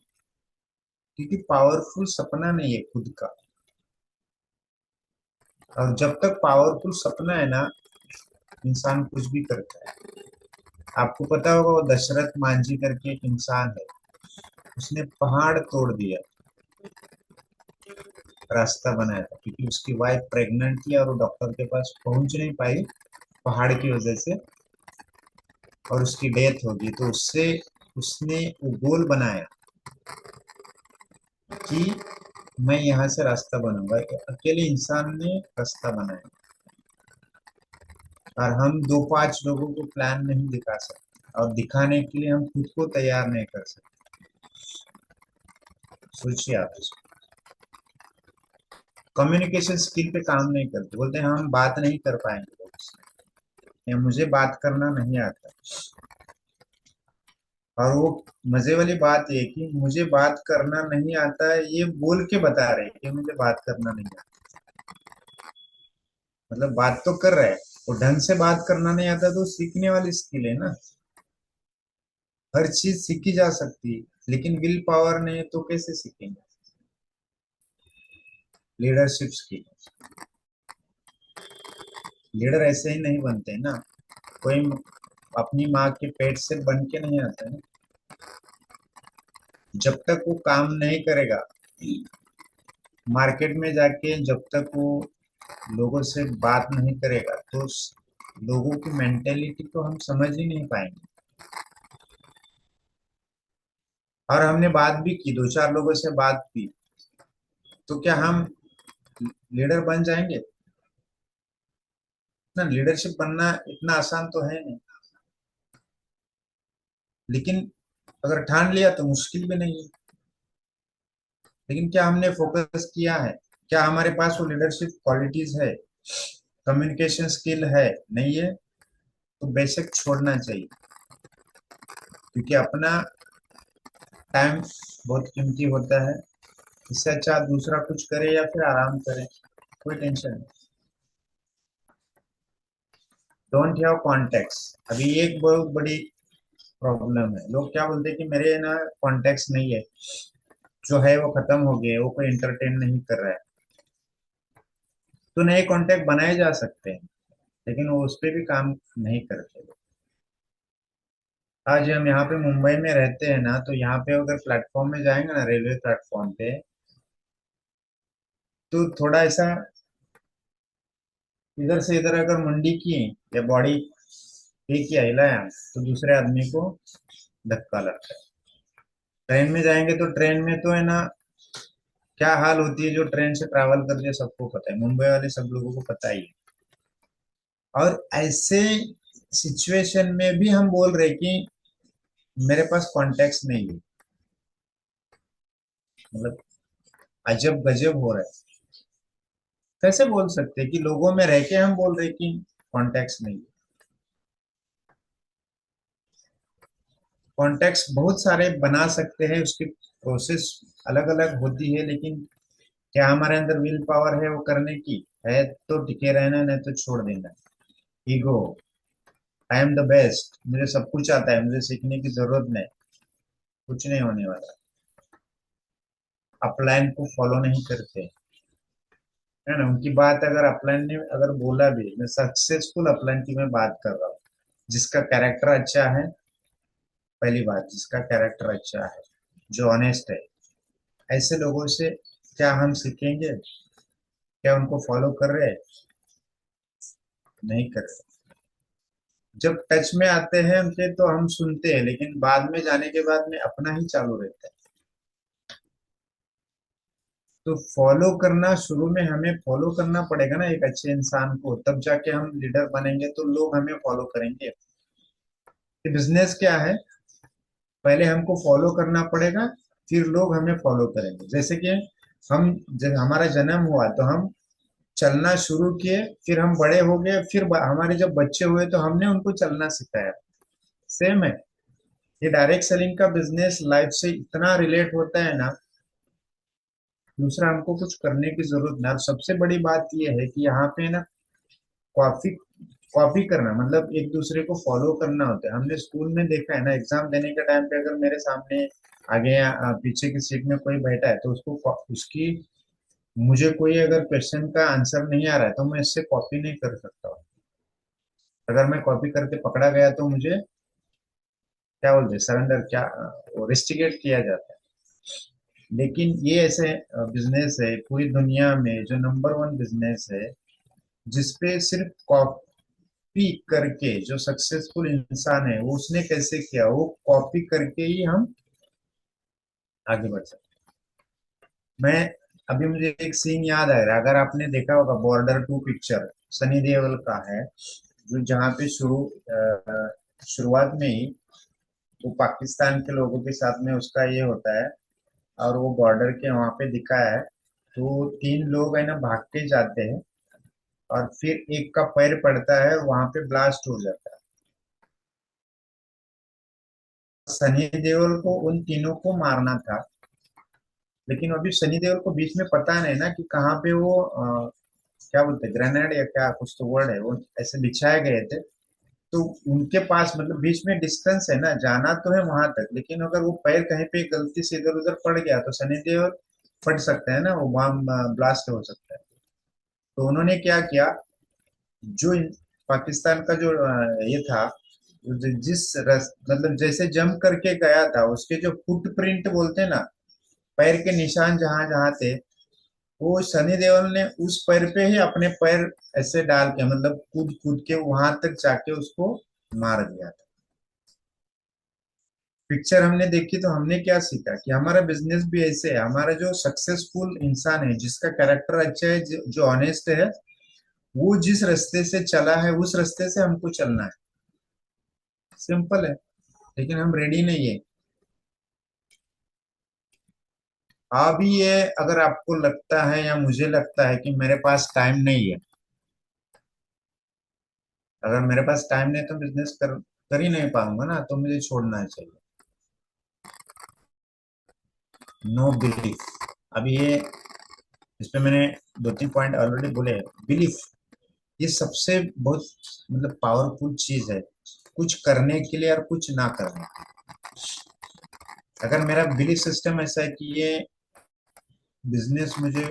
S1: क्योंकि पावरफुल सपना नहीं है खुद का। और जब तक पावरफुल सपना है ना, इंसान कुछ भी करता है। आपको पता होगा वो दशरथ मांझी करके एक इंसान है, उसने पहाड़ तोड़ दिया, रास्ता बनाया था, क्योंकि उसकी वाइफ प्रेग्नेंट थी और वो डॉक्टर के पास पहुंच नहीं पाई पहाड़ की वजह से, और उसकी डेथ हो गई। तो उससे उसने वो गोल बनाया, कि मैं यहाँ से रास्ता बनाऊंगा। अकेले इंसान ने रास्ता बनाया और हम दो पांच लोगों को प्लान नहीं दिखा सकते, और दिखाने के लिए हम खुद को तैयार नहीं कर सकते। सोचिए आप इसको। कम्युनिकेशन स्किल पे काम नहीं करते, बोलते हैं हम बात नहीं कर पाएंगे लोग से, या मुझे बात करना नहीं आता। और वो मजे वाली बात ये है कि मुझे बात करना नहीं आता है, ये बोल के बता रहे हैं कि मुझे बात करना नहीं आता। मतलब बात तो कर रहा है, वो ढंग से बात करना नहीं आता, तो सीखने वाली स्किल है ना। हर चीज सीखी जा सकती है, लेकिन विल पावर नहीं है तो कैसे सीखेंगे। Leadership skill. लीडर ऐसे ही नहीं बनते ना। कोई अपनी माँ के पेट से बन के नहीं आता है ना। जब तक वो काम नहीं करेगा मार्केट में जाके, जब तक वो लोगों से बात नहीं करेगा, तो लोगों की मेंटेलिटी को हम समझ ही नहीं पाएंगे। और हमने बात भी की, दो चार लोगों से बात की, तो क्या हम लीडर बन जाएंगे? ना, लीडरशिप बनना इतना आसान तो है नहीं। लेकिन अगर ठान लिया तो मुश्किल भी नहीं है। लेकिन क्या हमने फोकस किया है? क्या हमारे पास वो लीडरशिप क्वालिटीज है? कम्युनिकेशन स्किल है? नहीं है तो बेशक छोड़ना चाहिए, क्योंकि अपना टाइम बहुत कीमती होता है। इससे अच्छा आप दूसरा कुछ करे या फिर आराम करें, कोई टेंशन नहीं। डोंट हैव कॉन्टेक्ट, अभी एक बहुत बड़ी प्रॉब्लम है। लोग क्या बोलते हैं कि मेरे ना कॉन्टेक्ट नहीं है, जो है वो खत्म हो गया है, वो कोई एंटरटेन नहीं कर रहा है। तो नए कॉन्टेक्ट बनाए जा सकते हैं, लेकिन वो उस पर भी काम नहीं करते। आज हम यहाँ पे मुंबई में रहते हैं ना, तो यहाँ पे अगर प्लेटफॉर्म में जाएंगे ना, रेलवे प्लेटफॉर्म पे, तो थोड़ा ऐसा इधर से इधर अगर मुंडी की या बॉडी एक ही हिलाया, तो दूसरे आदमी को धक्का लगता है। ट्रेन में जाएंगे तो ट्रेन में तो है ना, क्या हाल होती है जो ट्रेन से ट्रैवल करते हैं सबको पता है, मुंबई वाले सब लोगों को पता ही है। और ऐसे सिचुएशन में भी हम बोल रहे कि मेरे पास कॉन्टेक्ट नहीं है। मतलब अजब गजब हो रहा है। कैसे बोल सकते हैं कि लोगों में रह के हम बोल रहे कि कॉन्टेक्ट नहीं है? कॉन्टेक्ट बहुत सारे बना सकते हैं, उसकी प्रोसेस अलग अलग होती है, लेकिन क्या हमारे अंदर विल पावर है वो करने की? है तो टिके रहना, नहीं तो छोड़ देना। Ego, I am the best, मुझे सब कुछ आता है, मुझे सीखने की जरूरत नहीं, कुछ नहीं होने वाला। अपलाइन को फॉलो नहीं करते, है ना। उनकी बात अगर अपलाइन ने अगर बोला भी, मैं सक्सेसफुल अपलाइन की मैं बात कर रहा हूँ, जिसका कैरेक्टर अच्छा है। पहली बात, जिसका कैरेक्टर अच्छा है, जो ऑनेस्ट है, ऐसे लोगों से क्या हम सीखेंगे? क्या उनको फॉलो कर रहे हैं? नहीं कर रहे। जब टच में आते हैं उनके तो हम सुनते हैं, लेकिन बाद में जाने के बाद में अपना ही चालू रहता है। तो फॉलो करना, शुरू में हमें फॉलो करना पड़ेगा ना एक अच्छे इंसान को, तब जाके हम लीडर बनेंगे, तो लोग हमें फॉलो करेंगे। बिजनेस क्या है? पहले हमको फॉलो करना पड़ेगा, फिर लोग हमें फॉलो करेंगे। जैसे कि हम, जब हमारा जन्म हुआ तो हम चलना शुरू किए, फिर हम बड़े हो गए, फिर हमारे जब बच्चे हुए तो हमने उनको चलना सिखाया। सेम है। ये डायरेक्ट सेलिंग का बिजनेस लाइफ से इतना रिलेट होता है ना। दूसरा, हमको कुछ करने की जरूरत नहीं। और सबसे बड़ी बात ये है कि यहाँ पे ना कॉपी कॉपी करना मतलब एक दूसरे को फॉलो करना होता है। हमने स्कूल में देखा है ना, एग्जाम देने के टाइम पे अगर मेरे सामने आगे या पीछे की सीट में कोई बैठा है, तो उसको उसकी, मुझे कोई अगर क्वेश्चन का आंसर नहीं आ रहा है, तो मैं इससे कॉपी नहीं कर सकता हूँ। अगर मैं कॉपी करके पकड़ा गया तो मुझे क्या बोलते हैं, सरेंडर, क्या वो रिस्टिकेट किया जाता है। लेकिन ये ऐसे बिजनेस है पूरी दुनिया में जो नंबर वन बिजनेस है, जिसपे सिर्फ कॉपी करके, जो सक्सेसफुल इंसान है वो उसने कैसे किया, वो कॉपी करके ही हम आगे बढ़ सकते मैं अभी मुझे एक सीन याद आ रहा है, अगर आपने देखा होगा बॉर्डर टू पिक्चर, सनी देओल का है, जो जहाँ पे शुरुआत में ही वो पाकिस्तान के लोगों के साथ में उसका ये होता है, और वो बॉर्डर के वहां पे दिखाया है। तो तीन लोग है ना भाग के जाते हैं, और फिर एक का पैर पड़ता है, वहां पे ब्लास्ट हो जाता है। सनी देओल को उन तीनों को मारना था, लेकिन अभी सनी देओल को बीच में पता नहीं ना कि कहाँ पे वो क्या बोलते हैं, ग्रेनेड या क्या कुछ तो वर्ड है, वो ऐसे बिछाए गए थे। तो उनके पास मतलब बीच में डिस्टेंस है ना, जाना तो है वहां तक, लेकिन अगर वो पैर कहीं पे गलती से इधर उधर पड़ गया तो सनी देओल फट सकते हैं ना, वो बम ब्लास्ट हो सकता है। तो उन्होंने क्या किया, जो पाकिस्तान का जो ये था, मतलब जैसे जंप करके गया था, उसके जो फुटप्रिंट बोलते हैं ना, पैर के निशान जहां जहां थे, वो सनी देओल ने उस पैर पे ही अपने पैर ऐसे डाल के, मतलब कूद कूद के वहां तक जाके उसको मार दिया था। पिक्चर हमने देखी तो हमने क्या सीखा कि हमारा बिजनेस भी ऐसे है, हमारा जो सक्सेसफुल इंसान है, जिसका कैरेक्टर अच्छा है, जो ऑनेस्ट है, वो जिस रास्ते से चला है उस रास्ते से हमको चलना है। सिंपल है। लेकिन हम रेडी नहीं है। अभी ये, अगर आपको लगता है या मुझे लगता है कि मेरे पास टाइम नहीं है, अगर मेरे पास टाइम नहीं तो बिजनेस कर ही नहीं पाऊंगा ना, तो मुझे छोड़ना चाहिए। No belief. अभी ये, इस पे मैंने दो तीन पॉइंट ऑलरेडी बोले हैं। बिलीफ, ये सबसे बहुत मतलब पावरफुल चीज है, कुछ करने के लिए और कुछ ना करने के लिए। अगर मेरा बिलीफ सिस्टम ऐसा है कि ये बिजनेस मुझे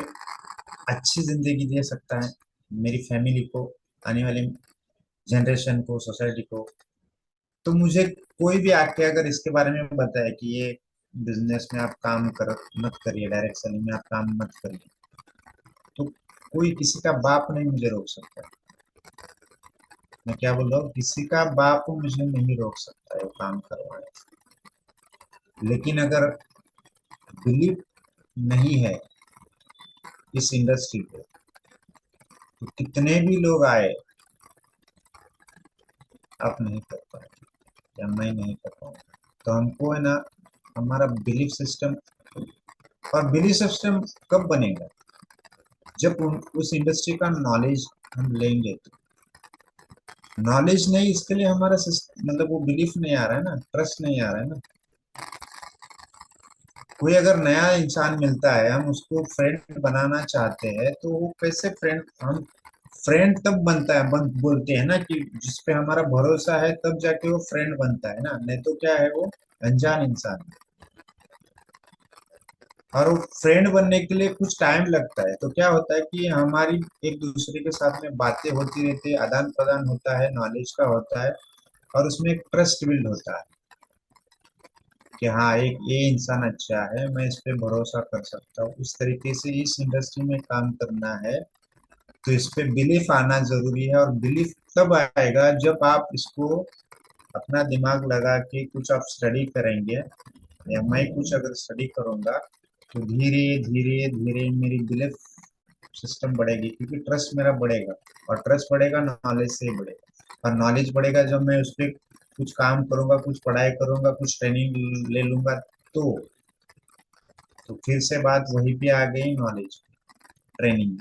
S1: अच्छी जिंदगी दे सकता है, मेरी फैमिली को, आने वाले जनरेशन को, सोसाइटी को, तो मुझे कोई भी आके अगर इसके बारे में बताए कि ये बिजनेस में आप काम कर मत करिए, डायरेक्ट सेलिंग में आप काम मत करिए, तो कोई किसी का बाप नहीं मुझे रोक सकता। मैं क्या बोल रहा हूँ, किसी का बाप मुझे नहीं रोक सकता है वो काम करवाने। लेकिन अगर बिलीव नहीं है इस इंडस्ट्री पे, तो कितने भी लोग आए, आप नहीं कर पाए या मैं नहीं कर पाऊंगा। तो हमको है ना, हमारा बिलीफ सिस्टम, और बिलीफ सिस्टम कब बनेगा, जब उस इंडस्ट्री का नॉलेज हम लेंगे। नॉलेज नहीं, इसके लिए हमारा मतलब वो बिलीफ नहीं आ रहा है ना, ट्रस्ट नहीं आ रहा है ना। कोई अगर नया इंसान मिलता है, हम उसको फ्रेंड बनाना चाहते हैं, तो वो कैसे फ्रेंड, हम फ्रेंड तब बनता है, बोलते हैं ना कि जिस पे हमारा भरोसा है तब जाके वो फ्रेंड बनता है ना, नहीं तो क्या है वो अनजान इंसान है। और वो फ्रेंड बनने के लिए कुछ टाइम लगता है, तो क्या होता है कि हमारी एक दूसरे के साथ में बातें होती रहती है, आदान प्रदान होता है, नॉलेज का होता है, और उसमें एक ट्रस्ट बिल्ड होता है कि हाँ, एक ये इंसान अच्छा है, मैं इस पे भरोसा कर सकता हूँ, उस तरीके से इस इंडस्ट्री में काम करना है। तो इस पे बिलीफ आना जरूरी है, और बिलीफ तब आएगा जब आप इसको अपना दिमाग लगा के कुछ आप स्टडी करेंगे, या मैं कुछ अगर स्टडी करूंगा, तो धीरे धीरे धीरे मेरी बिलीफ सिस्टम बढ़ेगी, क्योंकि ट्रस्ट मेरा बढ़ेगा, और ट्रस्ट बढ़ेगा नॉलेज से ही बढ़ेगा, और नॉलेज बढ़ेगा जब मैं उस पर कुछ काम करूंगा, कुछ पढ़ाई करूंगा, कुछ ट्रेनिंग ले लूंगा। तो फिर से बात वहीं पे आ गई, नॉलेज, ट्रेनिंग।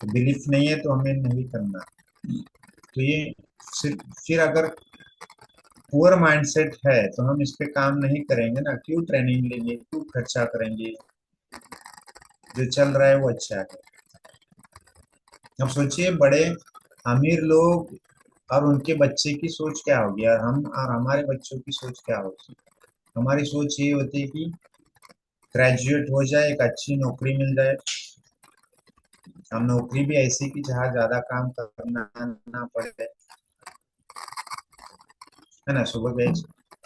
S1: तो बिलीफ नहीं है तो हमें नहीं करना। तो ये फिर अगर पुअर माइंडसेट है तो हम इस पे काम नहीं करेंगे ना, क्यों ट्रेनिंग लेंगे, क्यों खर्चा करेंगे, जो चल रहा है वो अच्छा है। अब सोचिए, बड़े अमीर लोग और उनके बच्चे की सोच क्या होगी, और हम और हमारे बच्चों की सोच क्या होगी। हमारी सोच ये होती है कि ग्रेजुएट हो जाए, एक अच्छी नौकरी मिल जाए, हम नौकरी भी ऐसी कि जहाँ ज्यादा काम करना ना पड़े, है ना, सुबह गए।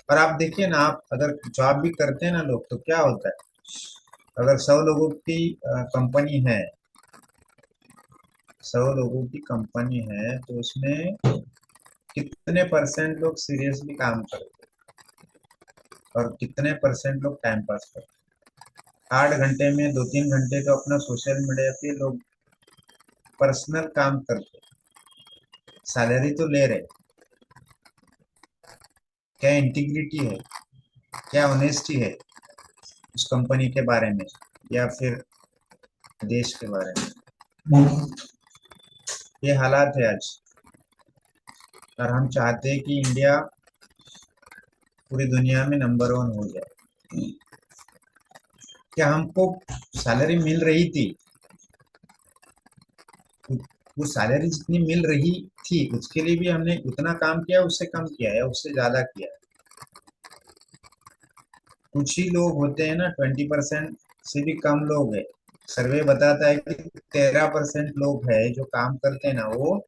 S1: और आप देखिए ना, आप अगर जॉब भी करते हैं ना लोग, तो क्या होता है, अगर 100 लोगों की कंपनी है, 100 लोगों की कंपनी है, तो उसमें कितने परसेंट लोग सीरियसली काम करते हैं, और कितने परसेंट लोग टाइम पास करते 8 घंटे में 2-3 घंटे तो अपना सोशल मीडिया पे लोग पर्सनल काम करते, सैलरी तो ले रहे। क्या इंटीग्रिटी है, क्या ऑनेस्टी है उस कंपनी के बारे में या फिर देश के बारे में? ये हालात है आज। और हम चाहते हैं कि इंडिया पूरी दुनिया में नंबर वन हो जाए। क्या हमको सैलरी मिल रही थी, वो सैलरी जितनी मिल रही थी उसके लिए भी हमने उतना काम किया, उससे कम किया है, उससे ज्यादा किया है? कुछ ही लोग होते हैं ना, 20% से भी कम लोग है। सर्वे बताता है कि 13% लोग है जो काम करते हैं ना, वो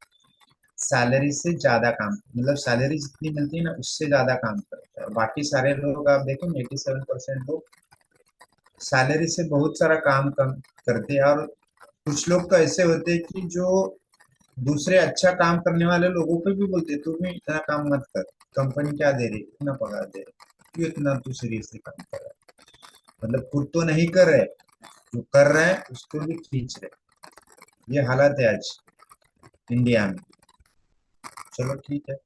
S1: सैलरी से ज्यादा काम, मतलब सैलरी जितनी मिलती है ना उससे ज्यादा काम करते हैं। बाकी सारे लोग आप देखो, 87% लोग सैलरी से बहुत सारा काम कम करते हैं। और कुछ लोग तो ऐसे होते हैं कि जो दूसरे अच्छा काम करने वाले लोगों को भी बोलते, तू भी इतना काम मत कर, कंपनी क्या दे रही, इतना पगार दे रही, क्यों इतना तू सीरियसली काम कर रहा है? मतलब खुद तो नहीं कर रहे, जो कर रहे हैं उसको भी खींच रहे। ये हालत है आज इंडिया में। चलो ठीक है,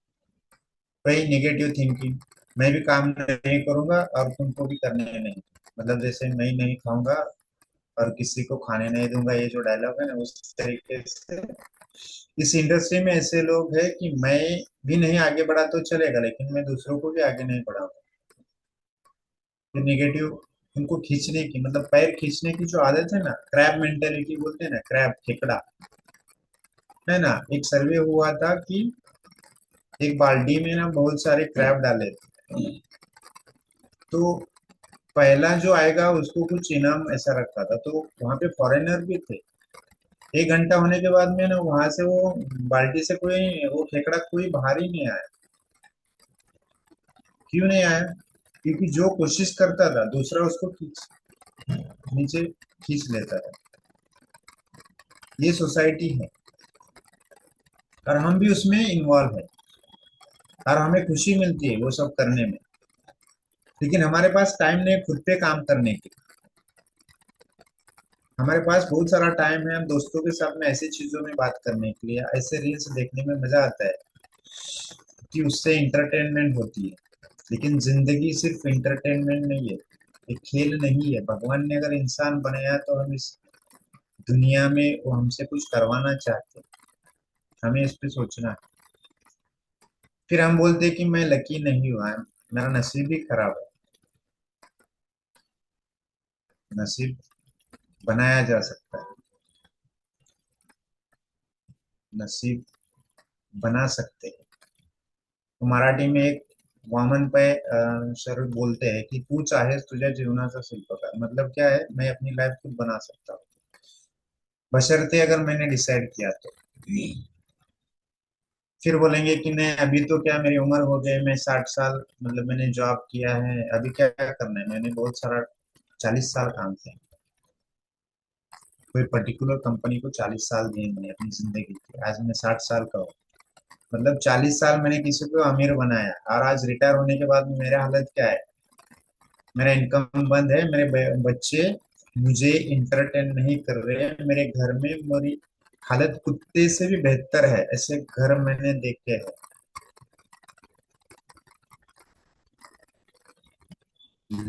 S1: वही नेगेटिव थिंकिंग। मैं भी काम नहीं करूंगा और तुमको भी करने नहीं, मतलब जैसे मैं नहीं खाऊंगा और किसी को खाने नहीं दूंगा, ये जो डायलॉग है ना, उस तरीके से इस इंडस्ट्री में ऐसे लोग हैं कि मैं भी नहीं आगे बढ़ा तो चलेगा, लेकिन मैं दूसरों को भी आगे नहीं बढ़ाऊंगा। ये निगेटिव उनको खींचने की, मतलब पैर खींचने की जो आदत है ना, क्रैब मेंटेलिटी बोलते हैं ना, क्रैब खेकड़ा, है ना। एक सर्वे हुआ था कि एक बाल्टी में ना बहुत सारे क्रैब डाले थे, तो पहला जो आएगा उसको कुछ इनाम ऐसा रखा था। तो वहां पे फॉरेनर भी थे। 1 घंटा होने के बाद में ना वहां से वो बाल्टी से कोई, वो खेकड़ा कोई बाहर ही नहीं आया। क्यों नहीं आया? क्योंकि जो कोशिश करता था दूसरा उसको खींच, नीचे खींच लेता था। ये सोसाइटी है और हम भी उसमें इन्वॉल्व है, और हमें खुशी मिलती है वो सब करने में, लेकिन हमारे पास टाइम नहीं खुद पे काम करने की। हमारे पास बहुत सारा टाइम है, हम दोस्तों के साथ में ऐसी चीजों में बात करने के लिए, ऐसे रील्स देखने में मजा आता है कि उससे इंटरटेनमेंट होती है। लेकिन जिंदगी सिर्फ इंटरटेनमेंट नहीं है, एक खेल नहीं है। भगवान ने अगर इंसान बनाया तो हम इस दुनिया में वो हमसे कुछ करवाना चाहते हैं, हमें इस पे सोचना है। फिर हम बोलते हैं कि मैं लकी नहीं हुआ, मेरा नसीब ही खराब है। नसीब बनाया जा सकता है, नसीब बना सकते हैं। तो मराठी में एक वामन पै सर बोलते हैं कि तू चाहेस तुझ्या जीवनाचा शिल्पकार, मतलब क्या है, मैं अपनी लाइफ खुद बना सकता हूँ, बशर्ते अगर मैंने डिसाइड किया तो। फिर बोलेंगे कि नहीं अभी तो क्या, मेरी उम्र हो गई, मैं 60 साल, मतलब मैंने जॉब किया है, अभी क्या करना है, मैंने बहुत सारा 40 साल काम किया। कोई पर्टिकुलर कंपनी को 40 साल दिए मैंने अपनी जिंदगी के, आज मैं 60 साल का हूँ। मतलब 40 साल मैंने किसी को अमीर बनाया, और आज रिटायर होने के बाद मेरा हालत क्या है? मेरा इनकम बंद है, मेरे बच्चे मुझे इंटरटेन नहीं कर रहे हैं, मेरे घर में मेरी हालत कुत्ते से भी बेहतर है, ऐसे घर मैंने देखे हैं।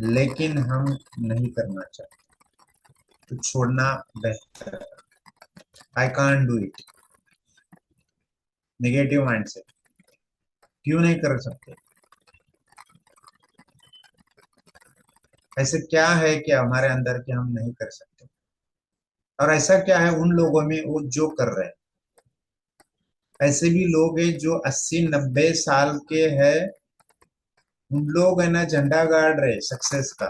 S1: लेकिन हम नहीं करना चाहते, तो छोड़ना बेहतर है। I can't do it, negative mindset. क्यों नहीं कर सकते? ऐसे क्या है कि हमारे अंदर कि हम नहीं कर सकते? और ऐसा क्या है उन लोगों में वो जो कर रहे हैं? ऐसे भी लोग हैं जो 80-90 साल के हैं, उन लोग है ना झंडा गाड़ रहे सक्सेस का,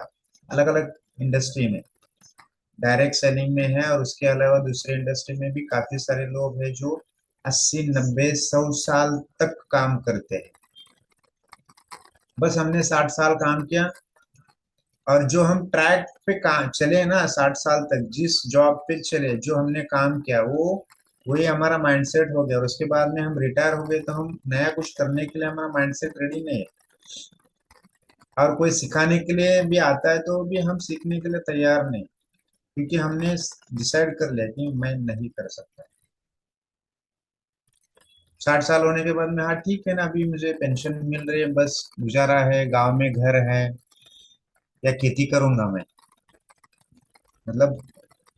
S1: अलग अलग इंडस्ट्री में, डायरेक्ट सेलिंग में है, और उसके अलावा दूसरे इंडस्ट्री में भी काफी सारे लोग हैं जो 80-90-100 साल तक काम करते हैं। बस हमने 60 साल काम किया, और जो हम ट्रैक पे काम चले ना 60 साल तक, जिस जॉब पे चले, जो हमने काम किया, वो वही हमारा माइंडसेट हो गया। और उसके बाद में हम रिटायर हो गए तो हम नया कुछ करने के लिए हमारा माइंडसेट रेडी नहीं है। और कोई सिखाने के लिए भी आता है तो भी हम सीखने के लिए तैयार नहीं, क्योंकि हमने डिसाइड कर लिया कि मैं नहीं कर सकता। 60 साल होने के बाद में, हाँ ठीक है ना, अभी मुझे पेंशन मिल रही है, बस गुजारा है, गांव में घर है, या खेती करूंगा मैं। मतलब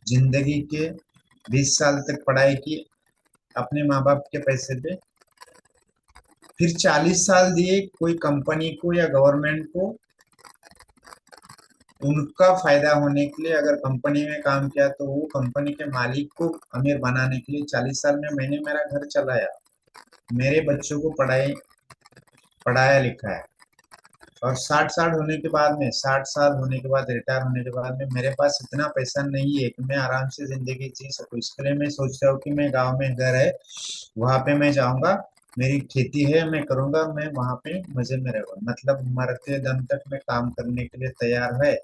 S1: जिंदगी के 20 साल तक पढ़ाई की अपने माँ बाप के पैसे पे, फिर 40 साल दिए कोई कंपनी को या गवर्नमेंट को, उनका फायदा होने के लिए। अगर कंपनी में काम किया तो वो कंपनी के मालिक को अमीर बनाने के लिए 40 साल में मैंने मेरा घर चलाया, मेरे बच्चों को पढ़ाया लिखाया। और 60 साल होने के बाद में, 60 साल होने के बाद, रिटायर होने के बाद में मेरे पास इतना पैसा नहीं है कि मैं आराम से जिंदगी जी सकूं। इसके लिए मैं सोच रहा हूँ कि मैं गांव में घर है, वहां पे मैं जाऊंगा, मेरी खेती है, मैं करूंगा, मैं वहां पे मजे में रहूंगा। मतलब मरते दम तक मैं काम करने के लिए तैयार है,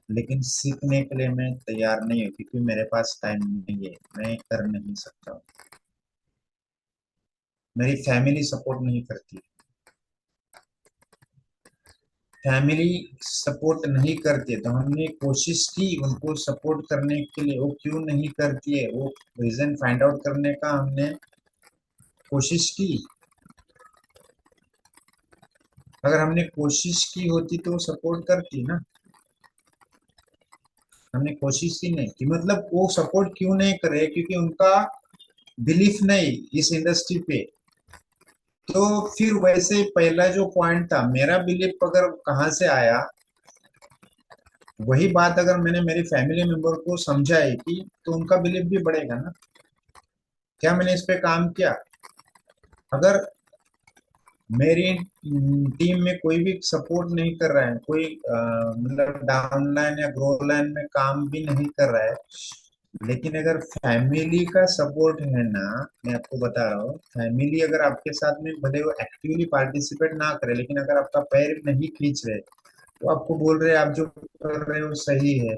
S1: लेकिन सीखने के लिए मैं तैयार नहीं हूँ, क्योंकि मेरे पास टाइम नहीं है, मैं कर नहीं सकता हूँ। मेरी फैमिली सपोर्ट नहीं करती। फैमिली सपोर्ट नहीं करती है, तो हमने कोशिश की उनको सपोर्ट करने के लिए, वो क्यों नहीं करती है, वो रीजन फाइंड आउट करने का हमने कोशिश की। अगर हमने कोशिश की होती तो वो सपोर्ट करती ना। हमने कोशिश ही नहीं की, मतलब वो सपोर्ट क्यों नहीं करे, क्योंकि उनका बिलीफ नहीं इस इंडस्ट्री पे। तो फिर वैसे पहला जो पॉइंट था, मेरा बिलीफ अगर कहाँ से आया, वही बात अगर मैंने मेरी फैमिली मेंबर को समझाई कि, तो उनका बिलीफ भी बढ़ेगा ना। क्या मैंने इस पे काम किया? अगर मेरी टीम में कोई भी सपोर्ट नहीं कर रहा है, कोई मतलब डाउन लाइन या ग्रो लाइन में काम भी नहीं कर रहा है, लेकिन अगर फैमिली का सपोर्ट है ना, मैं आपको बता रहा हूँ, फैमिली अगर आपके साथ में भले वो एक्टिवली पार्टिसिपेट ना करे, लेकिन अगर आपका पैर नहीं खींच रहे, तो आपको बोल रहे हैं आप जो कर रहे हो सही है,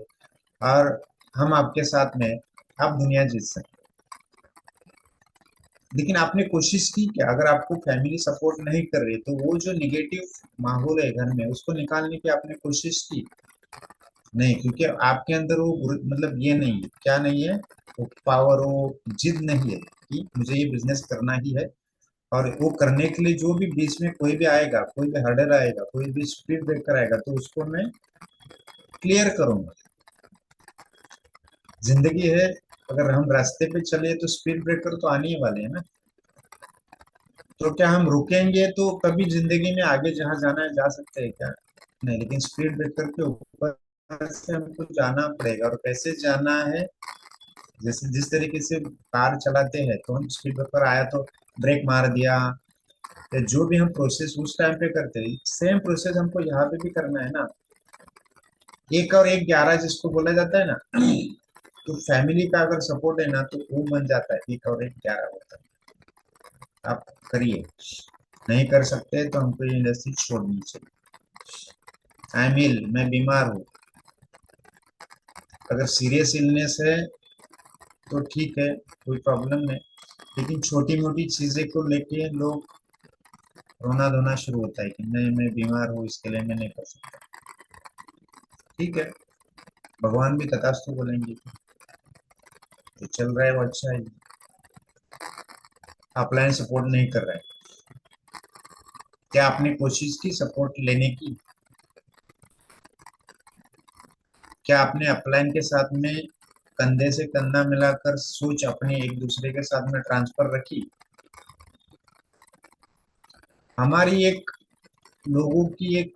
S1: और हम आपके साथ में, आप दुनिया जीत सकते। लेकिन आपने कोशिश की क्या? अगर आपको फैमिली सपोर्ट नहीं कर रही, तो वो जो निगेटिव माहौल है घर में, उसको निकालने की आपने कोशिश की? नहीं, क्योंकि आपके अंदर वो मतलब ये नहीं है, क्या नहीं है, वो पावर, वो जिद नहीं है कि मुझे ये बिजनेस करना ही है। और वो करने के लिए जो भी बीच में कोई भी आएगा, कोई भी हर्डल आएगा, कोई भी स्पीड ब्रेकर आएगा, तो उसको मैं क्लियर करूंगा। जिंदगी है, अगर हम रास्ते पे चले तो स्पीड ब्रेकर तो आने ही वाले हैं ना। तो क्या हम रुकेंगे तो कभी जिंदगी में आगे जहां जाना है जा सकते हैं क्या? नहीं, लेकिन स्पीड ब्रेकर के ऊपर से हमको जाना पड़ेगा। और कैसे जाना है? जैसे जिस तरीके से कार चलाते हैं, तो हम स्पीड ब्रेकर आया तो ब्रेक मार दिया, या जो भी हम प्रोसेस उस टाइम पे करते हैं, सेम प्रोसेस हमको यहाँ पे भी करना है ना। 1 और 1 11 जिसको बोला जाता है ना, तो फैमिली का अगर सपोर्ट है ना, तो वो बन जाता है 1 और 1 11 होता है। आप करिए, नहीं कर सकते तो हमको ये इंडस्ट्री छोड़नी चाहिए। आई एम इल, मैं बीमार हूँ। अगर सीरियस इलनेस है तो ठीक है, कोई प्रॉब्लम नहीं। लेकिन छोटी मोटी चीजें को लेके लोग रोना धोना शुरू होता है कि नहीं मैं बीमार हूँ, इसके लिए मैं नहीं कर सकता। ठीक है, भगवान भी तथास्तु बोलेंगे। जो चल रहा है वो अच्छा है, अपलाइन सपोर्ट नहीं कर रहा है। क्या आपने कोशिश की सपोर्ट लेने की? क्या आपने अपलाइन के साथ में कंधे से कंधा मिलाकर सोच अपनी एक दूसरे के साथ में ट्रांसफर रखी? हमारी एक, लोगों की एक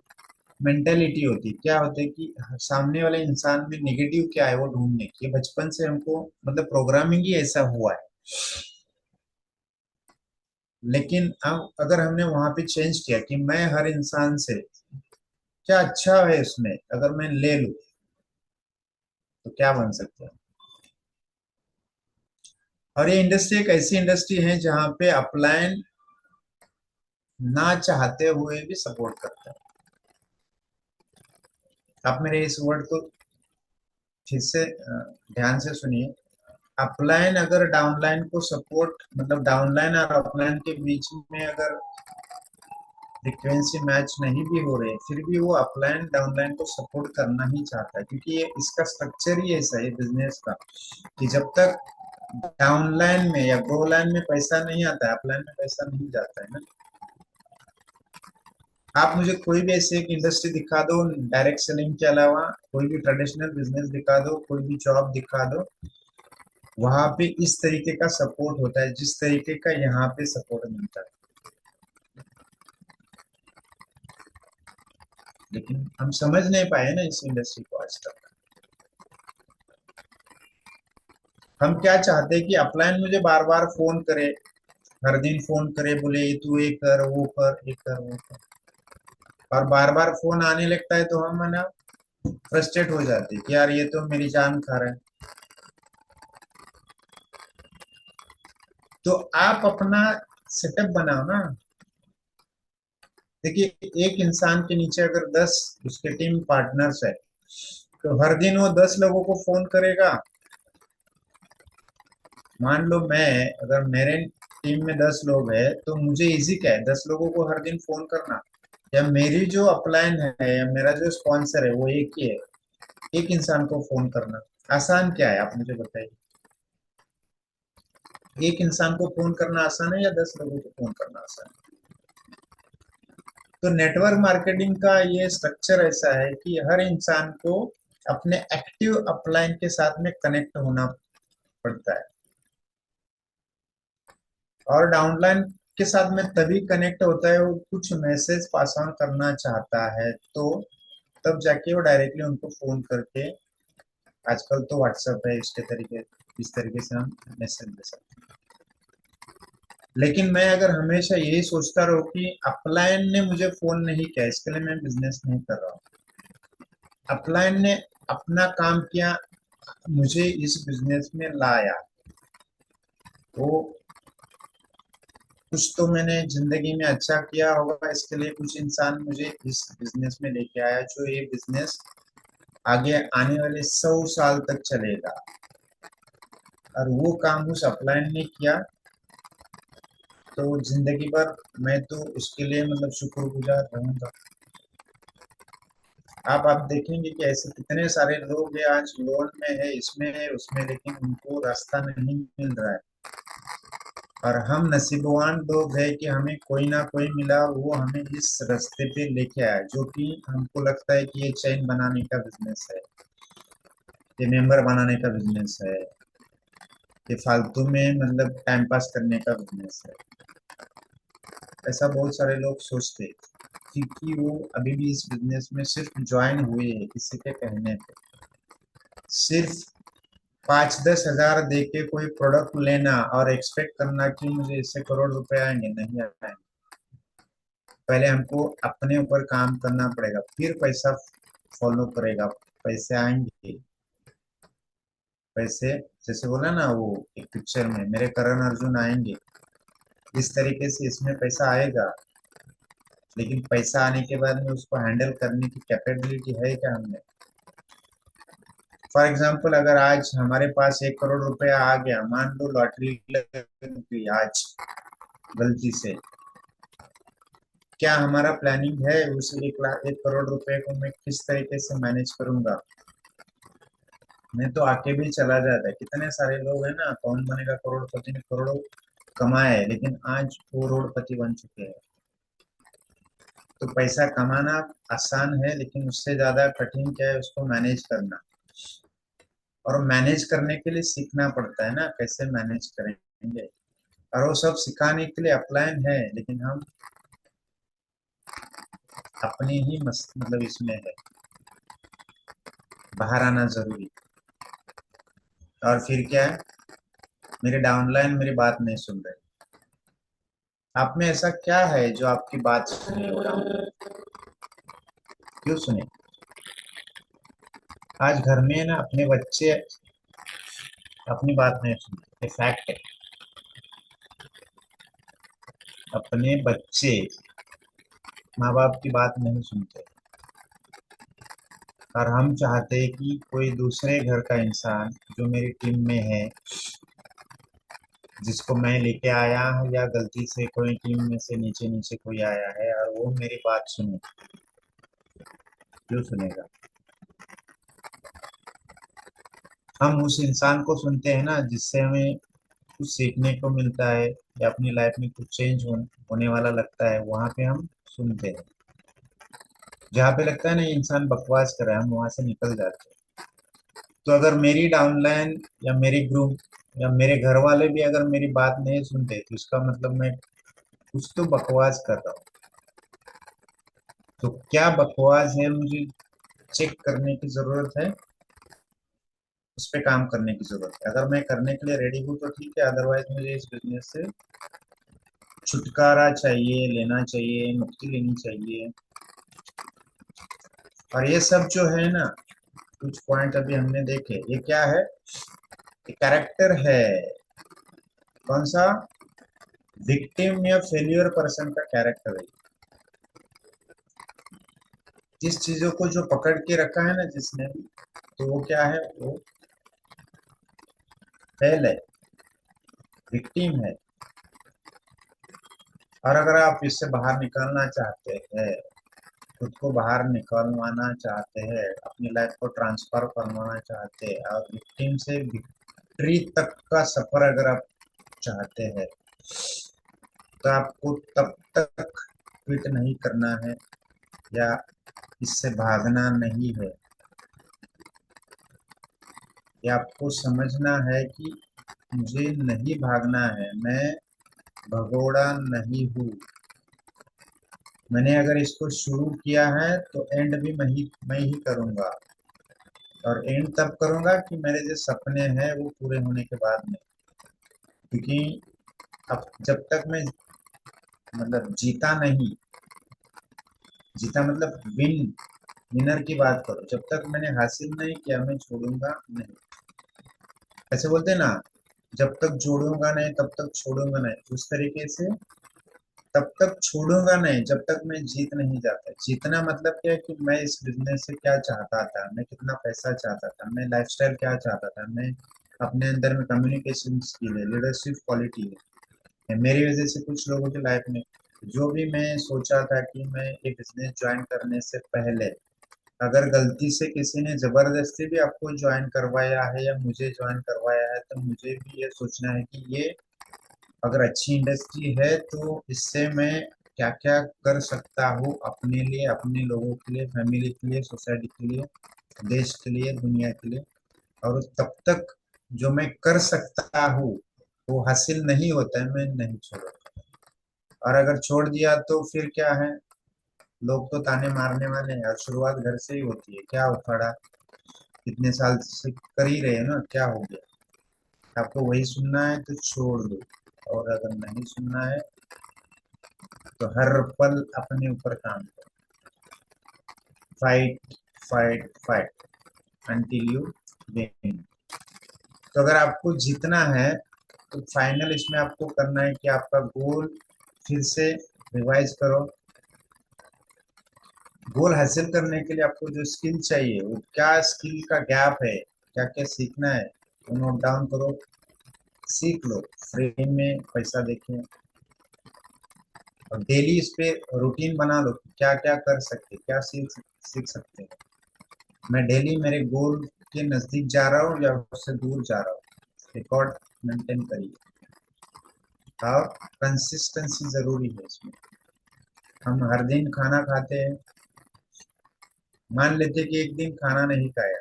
S1: मेंटेलिटी होती है, क्या होता है कि सामने वाले इंसान में नेगेटिव क्या है वो ढूंढने की, ये बचपन से हमको मतलब प्रोग्रामिंग ही ऐसा हुआ है। लेकिन अब अगर हमने वहां पे चेंज किया कि मैं हर इंसान से, क्या अच्छा है उसमें अगर मैं ले लूं, तो क्या बन सकता है। और ये इंडस्ट्री एक ऐसी इंडस्ट्री है जहां पे अपलायन ना चाहते हुए भी सपोर्ट करता है। आप मेरे इस वर्ड को फिर से ध्यान से सुनिए। अपलाइन अगर डाउनलाइन को सपोर्ट, मतलब डाउनलाइन और अपलाइन के बीच में अगर फ्रीक्वेंसी मैच नहीं भी हो रहे फिर भी वो अपलाइन डाउनलाइन को सपोर्ट करना ही चाहता है, क्योंकि ये इसका स्ट्रक्चर ही ऐसा है बिजनेस का कि जब तक डाउनलाइन में या गो लाइन में पैसा नहीं आता है, अपलाइन में पैसा नहीं जाता है ना। आप मुझे कोई भी ऐसे एक इंडस्ट्री दिखा दो डायरेक्ट सेलिंग के अलावा, कोई भी ट्रेडिशनल बिजनेस दिखा दो, कोई भी जॉब दिखा दो, वहां पे इस तरीके का सपोर्ट होता है जिस तरीके का यहाँ पे सपोर्ट मिलता है। लेकिन हम समझ नहीं पाए ना इस इंडस्ट्री को आज तक। हम क्या चाहते हैं कि अपलाइन मुझे बार बार फोन करे, हर दिन फोन करे, बोले तू ये कर वो कर, ये कर वो कर, और बार बार फोन आने लगता है तो हम है ना फ्रस्ट्रेट हो जाते हैं कि यार ये तो मेरी जान खा रहा है। तो आप अपना सेटअप बनाओ ना। देखिए, एक इंसान के नीचे अगर 10 उसके टीम पार्टनर्स है, तो हर दिन वो 10 लोगों को फोन करेगा। मान लो मैं, अगर मेरे टीम में 10 लोग हैं तो मुझे इजी क्या है 10 लोगों को हर दिन फोन करना, या मेरी जो अपलाइन है या मेरा जो स्पॉन्सर है वो एक ही है, एक इंसान को फोन करना आसान क्या है आप मुझे बताइए। एक इंसान को फोन करना आसान है या 10 लोगों को फोन करना आसान है? तो नेटवर्क मार्केटिंग का ये स्ट्रक्चर ऐसा है कि हर इंसान को अपने एक्टिव अपलाइन के साथ में कनेक्ट होना पड़ता है, और डाउनलाइन के साथ में तभी कनेक्ट होता है वो कुछ मैसेज पास ऑन करना चाहता है, तो तब जाके वो डायरेक्टली उनको फोन करके, आजकल तो व्हाट्सएप है, इसके तरीके इस तरीके से हम मैसेज दे सकते हैं। लेकिन मैं अगर हमेशा यही सोचता रहूं कि अपलाइन ने मुझे फोन नहीं किया इसके लिए मैं बिजनेस नहीं कर रहा हूँ, अपलाइन ने अपना काम किया, मुझे इस बिजनेस में लाया, वो कुछ तो मैंने जिंदगी में अच्छा किया होगा, इसके लिए कुछ इंसान मुझे इस बिजनेस में लेके आया, जो ये बिजनेस आगे आने वाले 100 साल तक चलेगा। और वो काम उस अपलाइन ने किया, तो जिंदगी भर मैं तो उसके लिए मतलब शुक्रगुजार रहूंगा। आप देखेंगे कि ऐसे कितने सारे लोग हैं आज लोन में है, इसमें है उसमें, लेकिन उनको रास्ता नहीं मिल रहा है। और हम नसीबवान लोग हैं कि हमें कोई ना कोई मिला, वो हमें इस रास्ते पे लेके आया, जो कि हमको लगता है कि ये चेन बनाने का बिजनेस है, ये मेंबर बनाने का बिजनेस है, ये फालतू में मतलब टाइम पास करने का बिजनेस है। ऐसा बहुत सारे लोग सोचते हैं, क्योंकि वो अभी भी इस बिजनेस में सिर्फ ज्वाइन हुए हैं किसी के कहने पे। सिर्फ 5-10 हज़ार दे के कोई प्रोडक्ट लेना और एक्सपेक्ट करना कि मुझे इससे करोड़ रुपए आएंगे, नहीं आएंगे। पहले हमको अपने ऊपर काम करना पड़ेगा, फिर पैसा फॉलो करेगा, पैसे आएंगे। पैसे, जैसे बोला ना वो एक पिक्चर में, मेरे करण अर्जुन आएंगे, इस तरीके से इसमें पैसा आएगा। लेकिन पैसा आने के बाद में उसको हैंडल करने की कैपेबिलिटी है क्या हमने? फॉर एग्जाम्पल, अगर आज हमारे पास 1 करोड़ रुपया आ गया, मान लो लॉटरी लग गई आज गलती से, क्या हमारा प्लानिंग है उस 1 लाख 1 करोड़ रुपए को मैं किस तरीके से मैनेज करूंगा? मैं तो आके भी चला जाता है। कितने सारे लोग हैं ना, कौन बनेगा करोड़पति ने करोड़ों कमाए लेकिन आज वो करोड़पति बन चुके हैं। तो पैसा कमाना आसान है, लेकिन उससे ज्यादा कठिन क्या है उसको मैनेज करना। और मैनेज करने के लिए सीखना पड़ता है ना, कैसे मैनेज करेंगे। और वो सब सिखाने के लिए अपलाइन है, लेकिन हम अपने ही मतलब इसमें है, बाहर आना जरूरी। और फिर क्या है, मेरे डाउनलाइन मेरी बात नहीं सुन रहे। आप में ऐसा क्या है जो आपकी बात सुने डाउनलाइन? क्यों सुने? आज घर में ना अपने बच्चे अपनी बात नहीं सुनते, ये फैक्ट है। अपने बच्चे माँ बाप की बात नहीं सुनते, और हम चाहते हैं कि कोई दूसरे घर का इंसान जो मेरी टीम में है जिसको मैं लेके आया हूँ, या गलती से कोई टीम में से नीचे नीचे कोई आया है और वो मेरी बात सुने, क्यों सुनेगा? हम उस इंसान को सुनते हैं ना जिससे हमें कुछ सीखने को मिलता है, या अपनी लाइफ में कुछ होने वाला लगता है, वहां पे हम सुनते हैं। जहाँ पे लगता है ना ये इंसान बकवास कर रहा है, हम वहां से निकल जाते हैं। तो अगर मेरी डाउनलाइन, या मेरी ग्रुप, या मेरे घर वाले भी अगर मेरी बात नहीं सुनते, तो इसका मतलब मैं कुछ तो बकवास कर रहा हूँ। तो क्या बकवास है, मुझे चेक करने की जरूरत है, उस पर काम करने की जरूरत है। अगर मैं करने के लिए रेडी हूँ तो ठीक है, अदरवाइज मुझे इस बिजनेस से छुटकारा चाहिए, लेना चाहिए, मुक्ति लेनी चाहिए। और ये सब जो है ना, कुछ पॉइंट अभी हमने देखे, ये क्या है? ये कैरेक्टर है। कौन सा? विक्टिम या फेल्यूर पर्सन का कैरेक्टर है। जिस चीजों को जो पकड़ के रखा है ना जिसने भी, तो वो क्या है? वो फेल है, विक्टिम है। और अगर आप इससे बाहर निकलना चाहते हैं, खुद को बाहर निकलवाना चाहते हैं, अपनी लाइफ को ट्रांसफर करवाना चाहते हैं, और विक्टिम से विक्ट्री तक का सफर अगर आप चाहते हैं, तो आपको तब तक क्विट नहीं करना है, या इससे भागना नहीं है। ये आपको समझना है कि मुझे नहीं भागना है, मैं भगोड़ा नहीं हूँ। मैंने अगर इसको शुरू किया है तो एंड भी मैं ही करूँगा। और एंड तब करूँगा कि मेरे जो सपने हैं वो पूरे होने के बाद में। क्योंकि अब जब तक मैं मतलब जीता नहीं, जीता मतलब विनर की बात करो, जब तक मैंने हासिल नहीं किया मैं छोड़ूंगा नहीं। ऐसे बोलते हैं ना, जब तक जोड़ूंगा नहीं तब तक छोड़ूंगा नहीं, उस तरीके से तब तक छोड़ूंगा नहीं जब तक मैं जीत नहीं जाता। जीतना मतलब क्या है कि मैं इस बिजनेस से क्या चाहता था, मैं कितना पैसा चाहता था, मैं लाइफस्टाइल क्या चाहता था, मैं अपने अंदर में कम्युनिकेशन स्किल है, लीडरशिप क्वालिटी है। मेरी वजह से कुछ लोगों की लाइफ में जो भी मैं सोचा था कि मैं ये बिजनेस ज्वाइन करने से पहले, अगर गलती से किसी ने जबरदस्ती भी आपको ज्वाइन करवाया है या मुझे ज्वाइन करवाया है, तो मुझे भी ये सोचना है कि ये अगर अच्छी इंडस्ट्री है तो इससे मैं क्या क्या कर सकता हूँ अपने लिए, अपने लोगों के लिए, फैमिली के लिए, सोसाइटी के लिए, देश के लिए, दुनिया के लिए। और तब तक जो मैं कर सकता हूँ वो हासिल नहीं होता है, मैं नहीं छोड़ता। और अगर छोड़ दिया तो फिर क्या है? लोग तो ताने मारने वाले हैं, और शुरुआत घर से ही होती है। क्या उखाड़ा, कितने साल से कर ही रहे हैं ना, क्या हो गया? आपको वही सुनना है तो छोड़ दो, और अगर नहीं सुनना है तो हर पल अपने ऊपर काम करो। Fight, fight, fight until you win. तो अगर आपको जीतना है तो फाइनल इसमें आपको करना है कि आपका गोल फिर से रिवाइज करो। गोल हासिल करने के लिए आपको जो स्किल चाहिए, वो क्या स्किल का गैप है, क्या क्या सीखना है, वो नोट डाउन करो, सीख लो। फ्री में पैसा देखें, और डेली इस पे रूटीन बना लो कि क्या क्या कर सकते, क्या सीख सीख सकते हैं। मैं डेली मेरे गोल के नजदीक जा रहा हूँ या उससे दूर जा रहा हूँ, रिकॉर्ड मेंटेन करिए। और कंसिस्टेंसी जरूरी है इसमें। हम हर दिन खाना खाते हैं, मान लेते कि एक दिन खाना नहीं खाया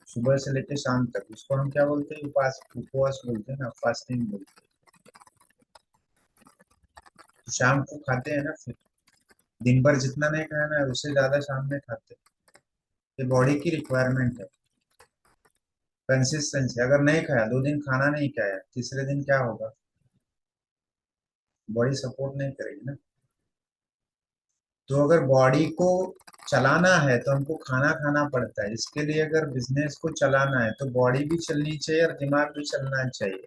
S1: सुबह से लेकर शाम तक, उसको हम क्या बोलते हैं? उपवास बोलते हैं ना, फास्टिंग बोलते हैं। तो शाम को खाते हैं ना, फिर दिन भर जितना नहीं खाना है उससे ज्यादा शाम में खाते हैं। ये बॉडी की रिक्वायरमेंट है। कंसिस्टेंसी, अगर नहीं खाया, 2 दिन खाना नहीं खाया, तीसरे दिन क्या होगा? बॉडी सपोर्ट नहीं करेगी ना। तो अगर बॉडी को चलाना है तो हमको खाना खाना पड़ता है। इसके लिए अगर बिजनेस को चलाना है तो बॉडी भी चलनी चाहिए और दिमाग भी चलना चाहिए,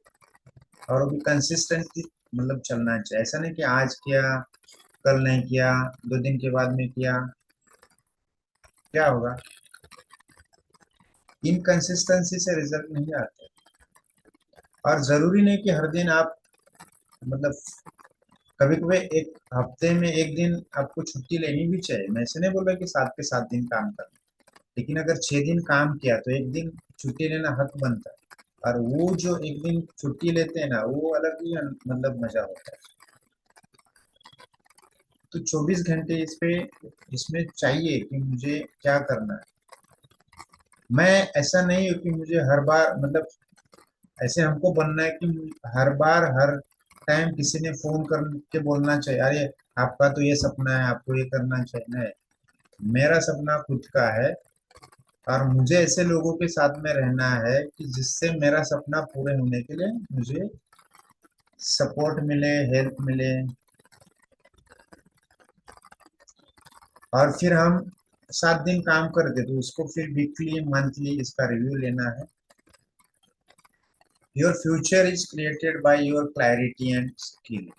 S1: और वो भी कंसिस्टेंटली मतलब चलना चाहिए। ऐसा नहीं कि आज किया, कल नहीं किया, 2 दिन के बाद में किया, क्या होगा? इनकंसिस्टेंसी से रिजल्ट नहीं आते। और जरूरी नहीं कि हर दिन आप, मतलब कभी कभी एक हफ्ते में एक दिन आपको छुट्टी लेनी भी चाहिए। मैं ऐसे नहीं बोल रहा कि 7 के 7 दिन काम करना, लेकिन अगर 6 दिन काम किया तो एक दिन छुट्टी लेना हक बनता है। और वो जो एक दिन छुट्टी लेते हैं ना, वो अलग ही मतलब मजा होता है। तो 24 घंटे इसमें चाहिए कि मुझे क्या करना है। मैं ऐसा नहीं हूँ कि मुझे हर बार, मतलब ऐसे हमको बनना है कि हर बार हर टाइम किसी ने फोन करके बोलना चाहिए, अरे आपका तो ये सपना है, आपको ये करना चाहिए। नहीं, मेरा सपना खुद का है। और मुझे ऐसे लोगों के साथ में रहना है कि जिससे मेरा सपना पूरे होने के लिए मुझे सपोर्ट मिले, हेल्प मिले। और फिर हम 7 दिन काम करते तो उसको फिर वीकली मंथली इसका रिव्यू लेना है। Your future is created by your clarity and skill.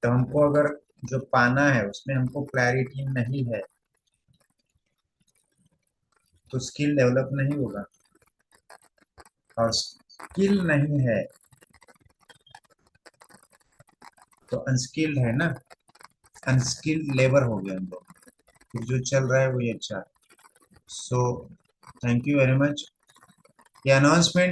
S1: तो हमको अगर जो पाना है उसमें हमको क्लैरिटी नहीं है तो स्किल डेवलप नहीं होगा। और स्किल नहीं है तो अनस्किल्ड है ना, अनस्किल्ड लेबर हो गया हम लोग। फिर जो चल रहा है वही अच्छा है। So thank you very much. ये अनाउंसमेंट